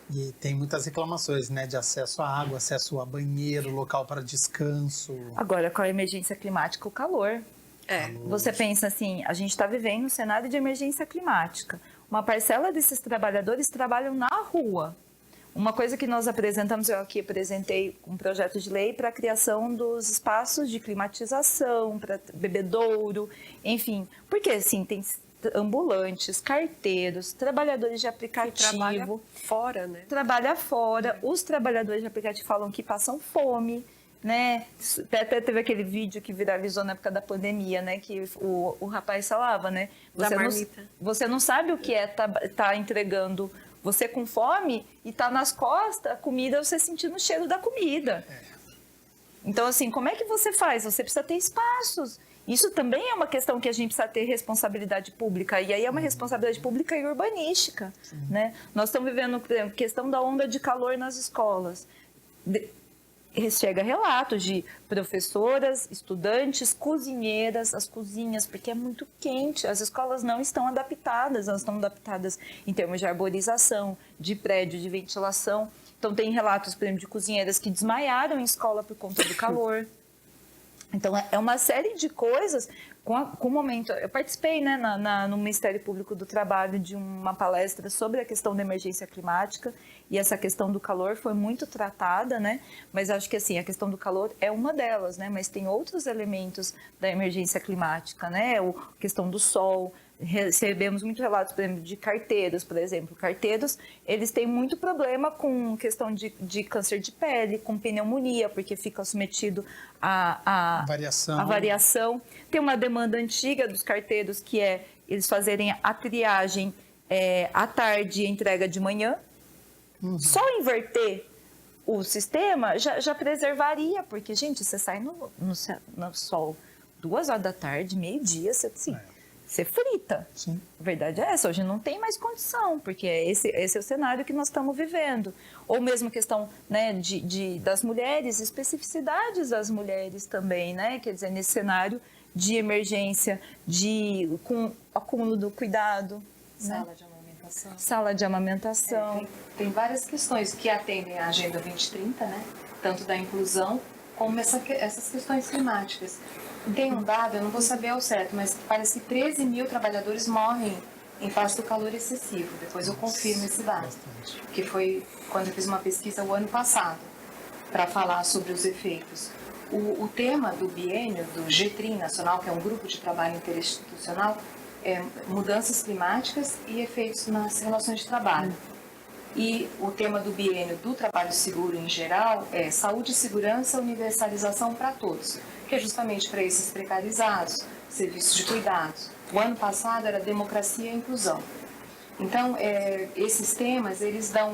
E tem muitas reclamações, né, de acesso à água, acesso a banheiro, local para descanso. Agora, com a emergência climática, o calor. Você pensa assim, a gente está vivendo um cenário de emergência climática. Uma parcela desses trabalhadores trabalham na rua. Uma coisa que nós apresentamos, eu aqui apresentei um projeto de lei para a criação dos espaços de climatização, para bebedouro, enfim. Porque, assim, tem ambulantes, carteiros, trabalhadores de aplicativo. E trabalha fora, né? Trabalha fora. Os trabalhadores de aplicativo falam que passam fome, né? Até teve aquele vídeo que viralizou na época da pandemia, né? Que o rapaz falava, né? Você não sabe o que é tá entregando você com fome e tá nas costas a comida, você sentindo o cheiro da comida. Então, assim, como é que você faz? Você precisa ter espaços. Isso também é uma questão que a gente precisa ter responsabilidade pública. E aí é uma responsabilidade pública e urbanística, né? Nós estamos vivendo, por exemplo, questão da onda de calor nas escolas. Chega relatos de professoras, estudantes, cozinheiras, as cozinhas, porque é muito quente. As escolas não estão adaptadas, elas estão adaptadas em termos de arborização, de prédio, de ventilação. Então, tem relatos, por exemplo, de cozinheiras que desmaiaram em escola por conta do calor. Então, é uma série de coisas. Com o momento, eu participei, né, no Ministério Público do Trabalho de uma palestra sobre a questão da emergência climática, e essa questão do calor foi muito tratada, né? Mas acho que assim, a questão do calor é uma delas, né? Mas tem outros elementos da emergência climática, né? A questão do sol. Recebemos muitos relatos, por exemplo, de carteiros, por exemplo. Carteiros, eles têm muito problema com questão de câncer de pele, com pneumonia, porque fica submetido à variação. Tem uma demanda antiga dos carteiros, que é eles fazerem a triagem à tarde e a entrega de manhã. Só inverter o sistema já preservaria, porque, gente, você sai no sol 2 horas da tarde, meio-dia, você frita. Sim. A verdade é essa, hoje não tem mais condição, porque esse é o cenário que nós estamos vivendo. Ou mesmo questão, né, das mulheres, especificidades das mulheres também, né? Quer dizer, nesse cenário de emergência, com acúmulo do cuidado. Sala de amamentação. Tem várias questões que atendem à Agenda 2030, né? Tanto da inclusão como essas questões climáticas. Tem um dado, eu não vou saber ao certo, mas parece que 13 mil trabalhadores morrem em face do calor excessivo. Depois eu confirmo esse dado, que foi quando eu fiz uma pesquisa o ano passado, para falar sobre os efeitos. O tema do biênio, do GTRIM Nacional, que é um grupo de trabalho interinstitucional, é mudanças climáticas e efeitos nas relações de trabalho. E o tema do biênio do trabalho seguro em geral é saúde, segurança, universalização para todos, que é justamente para esses precarizados, serviços de cuidados. O ano passado era democracia e inclusão. Então, esses temas, eles dão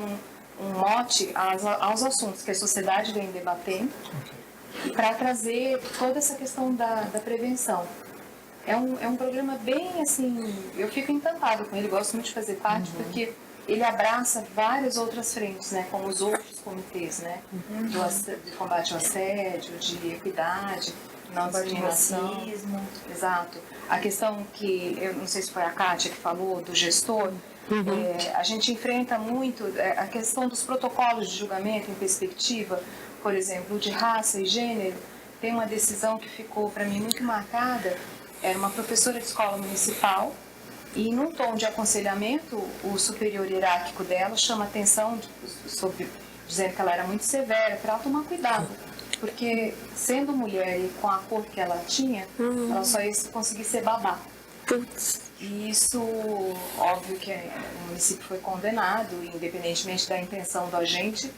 um mote aos assuntos que a sociedade vem debatendo, e para trazer toda essa questão da prevenção. É um programa bem, assim, eu fico encantada com ele, gosto muito de fazer parte, porque ele abraça várias outras frentes, né, como os outros comitês, né, de combate ao assédio, de equidade, não discriminação. Exato. A questão que, eu não sei se foi a Kátia que falou, do gestor, a gente enfrenta muito a questão dos protocolos de julgamento em perspectiva, por exemplo, de raça e gênero. Tem uma decisão que ficou para mim muito marcada. Era uma professora de escola municipal e, num tom de aconselhamento, o superior hierárquico dela chama atenção dizendo que ela era muito severa, para ela tomar cuidado, porque sendo mulher e com a cor que ela tinha, ela só ia conseguir ser babá. E isso, óbvio que o município foi condenado, independentemente da intenção do agente,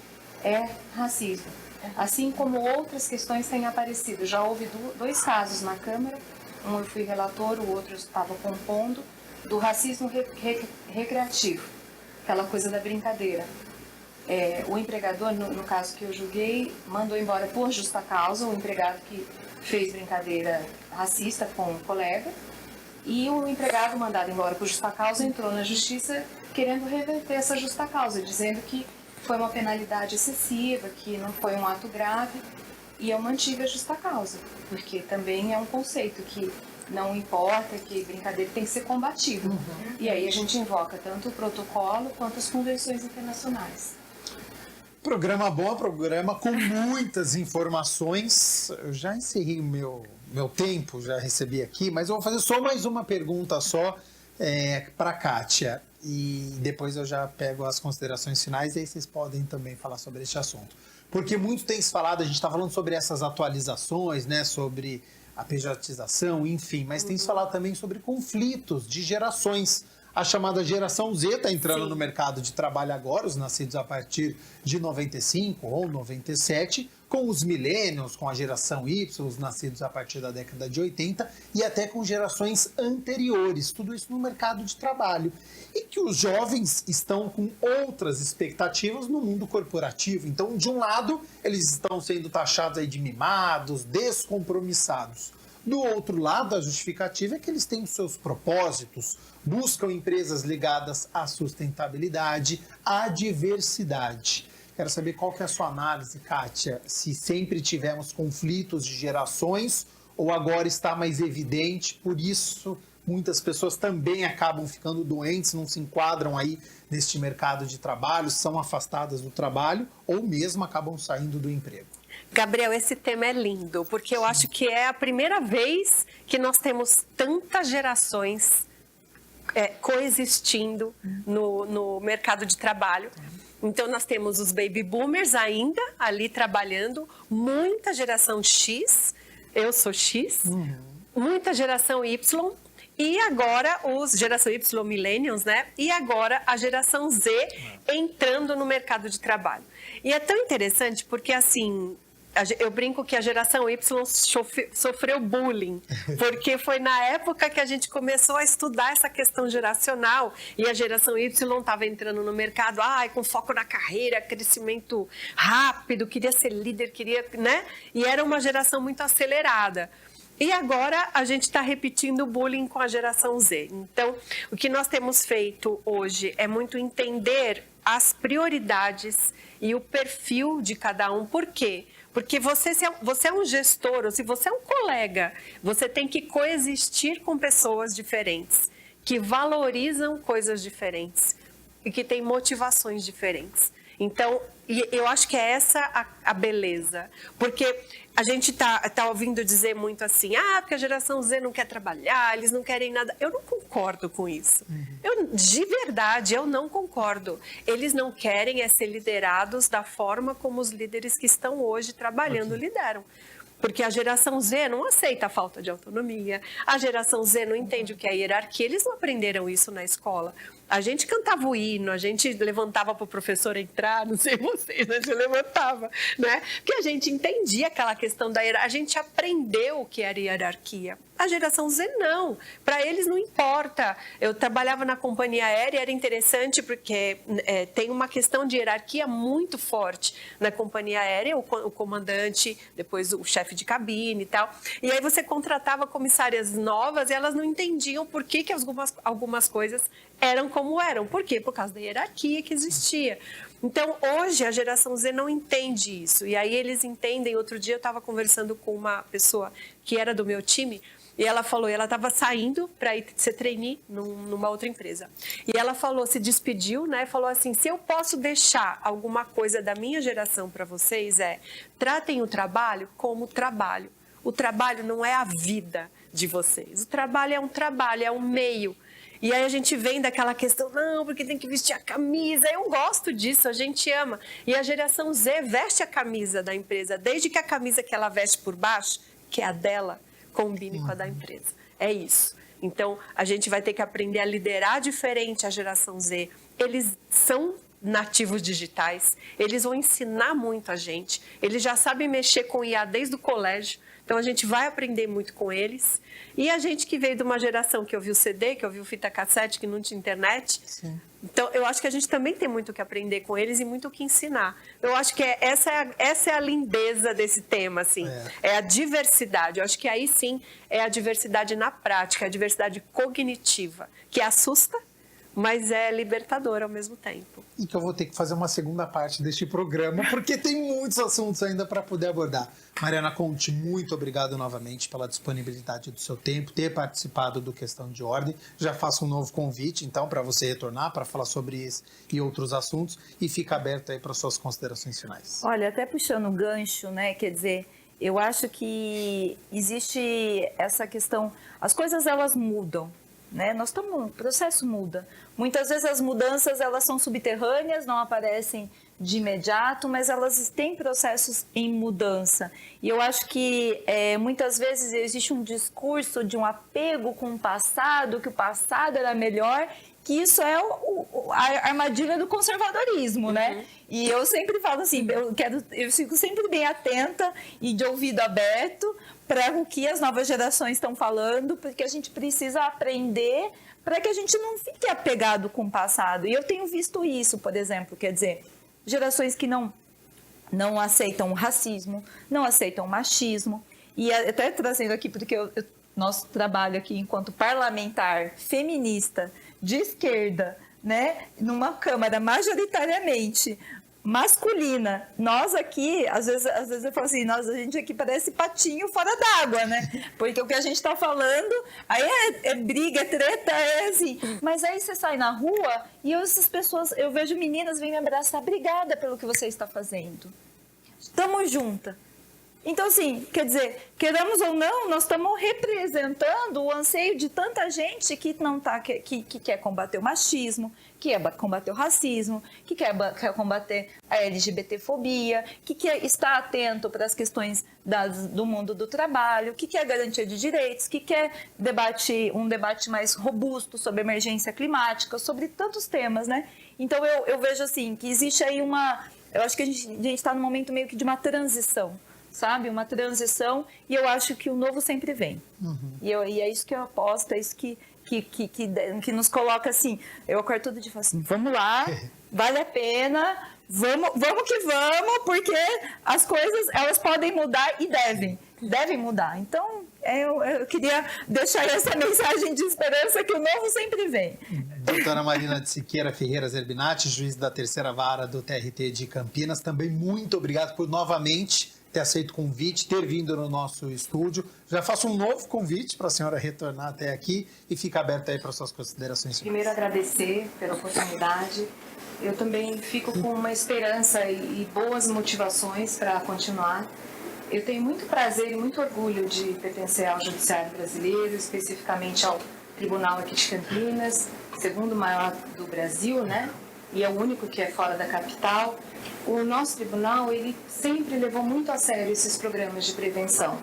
é racismo. Assim como outras questões têm aparecido. Já houve 2 casos na Câmara, um eu fui relator, o outro eu estava compondo, do racismo recreativo, aquela coisa da brincadeira. O empregador, no caso que eu julguei, mandou embora por justa causa o empregado que fez brincadeira racista com um colega, e o empregado mandado embora por justa causa entrou na justiça querendo reverter essa justa causa, dizendo que foi uma penalidade excessiva, que não foi um ato grave, e eu mantive a justa causa, porque também é um conceito que não importa, que brincadeira tem que ser combatido. E aí a gente invoca tanto o protocolo quanto as convenções internacionais. Programa bom, programa com muitas informações. Eu já encerrei o meu tempo, já recebi aqui, mas eu vou fazer só mais uma pergunta só para a Kátia. e depois eu já pego as considerações finais e aí vocês podem também falar sobre este assunto. Porque muito tem se falado, a gente está falando sobre essas atualizações, né, sobre a pejotização, enfim, mas tem se falado também sobre conflitos de gerações. A chamada geração Z está entrando no mercado de trabalho agora, os nascidos a partir de 95 ou 97, com os millennials, com a geração Y, os nascidos a partir da década de 80, e até com gerações anteriores, tudo isso no mercado de trabalho. E que os jovens estão com outras expectativas no mundo corporativo. Então, de um lado, eles estão sendo taxados aí de mimados, descompromissados. Do outro lado, a justificativa é que eles têm os seus propósitos, buscam empresas ligadas à sustentabilidade, à diversidade. Quero saber qual que é a sua análise, Kátia, se sempre tivemos conflitos de gerações ou agora está mais evidente, por isso muitas pessoas também acabam ficando doentes, não se enquadram aí neste mercado de trabalho, são afastadas do trabalho ou mesmo acabam saindo do emprego. Gabriel, esse tema é lindo, porque eu acho que é a primeira vez que nós temos tantas gerações coexistindo no mercado de trabalho. Então, nós temos os baby boomers ainda ali trabalhando, muita geração X, eu sou X, muita geração Y, e agora geração Y millennials, né? E agora a geração Z entrando no mercado de trabalho. E é tão interessante porque, assim, eu brinco que a geração Y sofreu bullying, porque foi na época que a gente começou a estudar essa questão geracional e a geração Y estava entrando no mercado, com foco na carreira, crescimento rápido, queria ser líder, né? E era uma geração muito acelerada. E agora a gente está repetindo o bullying com a geração Z. Então, o que nós temos feito hoje é muito entender as prioridades e o perfil de cada um. Por quê? Porque você é um gestor ou se você é um colega, você tem que coexistir com pessoas diferentes, que valorizam coisas diferentes e que têm motivações diferentes. Então, eu acho que é essa a beleza. Porque a gente tá ouvindo dizer muito assim, porque a geração Z não quer trabalhar, eles não querem nada. Eu não concordo com isso. De verdade, eu não concordo. Eles não querem ser liderados da forma como os líderes que estão hoje trabalhando lideram. Porque a geração Z não aceita a falta de autonomia, a geração Z não entende o que é hierarquia, eles não aprenderam isso na escola. A gente cantava o hino, a gente levantava para o professor entrar, não sei vocês, a gente levantava, né? Porque a gente entendia aquela questão da hierarquia, a gente aprendeu o que era hierarquia. A geração Z não, para eles não importa. Eu trabalhava na companhia aérea, era interessante porque tem uma questão de hierarquia muito forte na companhia aérea, o comandante, depois o chefe de cabine e tal. E aí você contratava comissárias novas e elas não entendiam por que algumas coisas eram como eram. Por quê? Por causa da hierarquia que existia. Então, hoje, a geração Z não entende isso. E aí eles entendem. Outro dia eu estava conversando com uma pessoa que era do meu time e ela falou, ela estava saindo para ir ser trainee numa outra empresa. E ela falou, se despediu, né? Falou assim, se eu posso deixar alguma coisa da minha geração para vocês tratem o trabalho como trabalho. O trabalho não é a vida de vocês. O trabalho é um trabalho, é um meio. E aí a gente vem daquela questão, não, porque tem que vestir a camisa. Eu gosto disso, a gente ama. E a geração Z veste a camisa da empresa, desde que a camisa que ela veste por baixo, que é a dela, combine com a da empresa. É isso. Então, a gente vai ter que aprender a liderar diferente a geração Z. Eles são nativos digitais, eles vão ensinar muito a gente. Eles já sabem mexer com IA desde o colégio. Então, a gente vai aprender muito com eles. E a gente que veio de uma geração que ouviu CD, que ouviu fita cassete, que não tinha internet. Sim. Então, eu acho que a gente também tem muito o que aprender com eles e muito o que ensinar. Eu acho que essa é a lindeza desse tema, assim. É a diversidade. Eu acho que aí, sim, é a diversidade na prática, a diversidade cognitiva, que assusta, mas é libertador ao mesmo tempo. E que eu vou ter que fazer uma segunda parte deste programa, porque tem muitos assuntos ainda para poder abordar. Mariana Conte, muito obrigado novamente pela disponibilidade do seu tempo, ter participado do Questão de Ordem. Já faço um novo convite, então, para você retornar, para falar sobre esse e outros assuntos, e fica aberto aí para suas considerações finais. Olha, até puxando o gancho, né, quer dizer, eu acho que existe essa questão, as coisas elas mudam, né? O processo muda. Muitas vezes as mudanças elas são subterrâneas, não aparecem de imediato, mas elas têm processos em mudança. E eu acho que muitas vezes existe um discurso de um apego com o passado, que o passado era melhor, que isso é a armadilha do conservadorismo, né? E eu sempre falo assim, eu fico sempre bem atenta e de ouvido aberto para o que as novas gerações estão falando, porque a gente precisa aprender para que a gente não fique apegado com o passado. E eu tenho visto isso, por exemplo, quer dizer, gerações que não aceitam o racismo, não aceitam o machismo, e até trazendo aqui, porque nosso trabalho aqui enquanto parlamentar feminista de esquerda, né, numa Câmara majoritariamente masculina, nós aqui, às vezes eu falo assim, a gente aqui parece patinho fora d'água, né? Porque o que a gente está falando, aí é briga, é treta, é assim. Mas aí você sai na rua e essas pessoas, eu vejo meninas vêm me abraçar, obrigada pelo que você está fazendo. Estamos juntas. Então, assim, quer dizer, queremos ou não, nós estamos representando o anseio de tanta gente que que quer combater o machismo, que quer combater o racismo, que quer combater a LGBTfobia, que quer estar atento para as questões do mundo do trabalho, que quer garantia de direitos, que quer um debate mais robusto sobre emergência climática, sobre tantos temas, né? Então, eu vejo assim, que existe aí eu acho que a gente está num momento meio que de uma transição, sabe? Uma transição, e eu acho que o novo sempre vem. E é isso que eu aposto, é isso que nos coloca assim, eu acordo todo dia e falo assim, vamos lá, vale a pena, vamos que vamos, porque as coisas, elas podem mudar e devem mudar. Então, eu queria deixar essa mensagem de esperança que o novo sempre vem. Doutora Marina de Siqueira Ferreira Zerbinati, juiz da 3ª Vara do TRT de Campinas, também muito obrigado por novamente ter aceito o convite, ter vindo no nosso estúdio. Já faço um novo convite para a senhora retornar até aqui e fica aberta aí para suas considerações. Primeiro, agradecer pela oportunidade. Eu também fico com uma esperança e boas motivações para continuar. Eu tenho muito prazer e muito orgulho de pertencer ao Judiciário Brasileiro, especificamente ao Tribunal aqui de Campinas, segundo maior do Brasil, né? E é o único que é fora da capital. O nosso tribunal, ele sempre levou muito a sério esses programas de prevenção.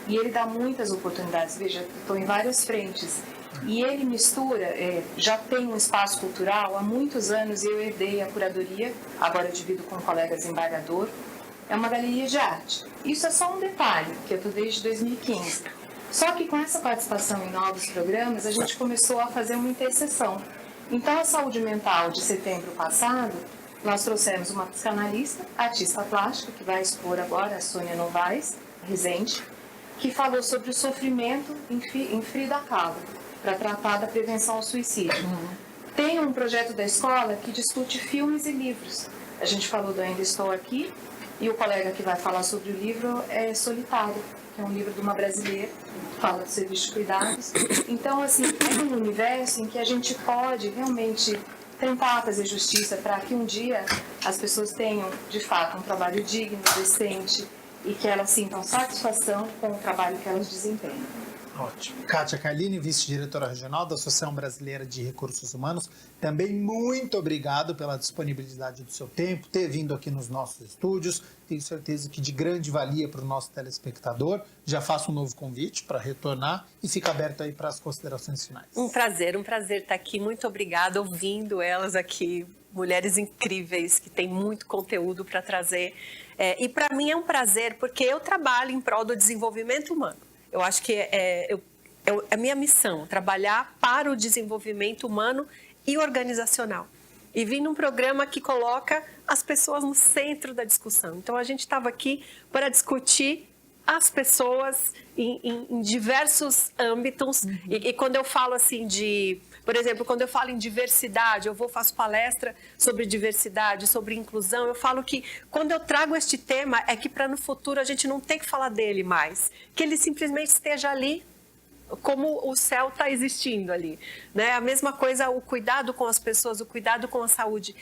E ele dá muitas oportunidades. Veja, estou em várias frentes. E ele mistura, já tem um espaço cultural, há muitos anos eu herdei a curadoria, agora eu divido com um colega desembargador. É uma galeria de arte. Isso é só um detalhe, que eu estou desde 2015. Só que com essa participação em novos programas, a gente começou a fazer uma interseção. Então, a saúde mental de setembro passado, nós trouxemos uma psicanalista, artista plástica, que vai expor agora, a Sônia Novaes, Rezende, que falou sobre o sofrimento em Frida Kahlo, para tratar da prevenção ao suicídio. Tem um projeto da escola que discute filmes e livros. A gente falou do Ainda Estou Aqui, e o colega que vai falar sobre o livro é Solitário, que é um livro de uma brasileira, que fala do serviço de cuidados. Então, assim, é um universo em que a gente pode realmente tentar fazer justiça para que um dia as pessoas tenham, de fato, um trabalho digno, decente, e que elas sintam satisfação com o trabalho que elas desempenham. Ótimo. Kátia Carlini, vice-diretora regional da Associação Brasileira de Recursos Humanos, também muito obrigado pela disponibilidade do seu tempo, ter vindo aqui nos nossos estúdios. Tenho certeza que de grande valia para o nosso telespectador. Já faço um novo convite para retornar e fica aberto aí para as considerações finais. Um prazer estar aqui. Muito obrigada ouvindo elas aqui, mulheres incríveis que têm muito conteúdo para trazer. E para mim é um prazer porque eu trabalho em prol do desenvolvimento humano. Eu acho que é a minha missão, trabalhar para o desenvolvimento humano e organizacional. E vim num programa que coloca as pessoas no centro da discussão. Então, a gente estava aqui para discutir as pessoas em diversos âmbitos. E quando eu falo assim por exemplo, quando eu falo em diversidade, faço palestra sobre diversidade, sobre inclusão, eu falo que quando eu trago este tema é que para no futuro a gente não tem que falar dele mais, que ele simplesmente esteja ali como o céu está existindo ali, né? A mesma coisa, o cuidado com as pessoas, o cuidado com a saúde,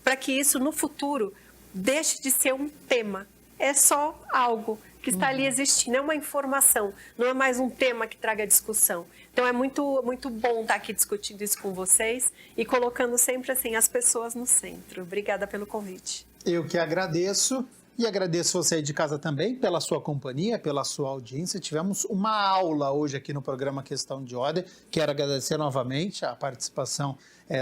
para que isso no futuro deixe de ser um tema, é só algo que está ali existindo, é uma informação, não é mais um tema que traga discussão. Então é muito, muito bom estar aqui discutindo isso com vocês e colocando sempre assim as pessoas no centro. Obrigada pelo convite. Eu que agradeço. E agradeço você aí de casa também pela sua companhia, pela sua audiência. Tivemos uma aula hoje aqui no programa Questão de Ordem. Quero agradecer novamente a participação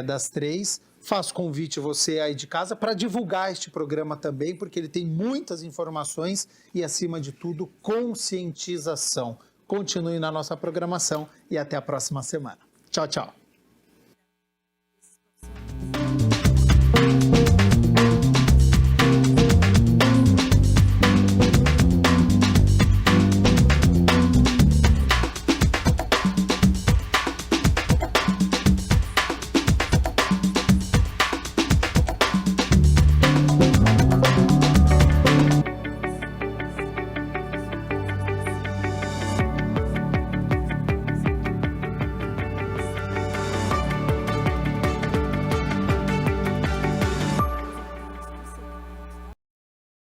das três. Faço convite você aí de casa para divulgar este programa também, porque ele tem muitas informações e, acima de tudo, conscientização. Continue na nossa programação e até a próxima semana. Tchau, tchau.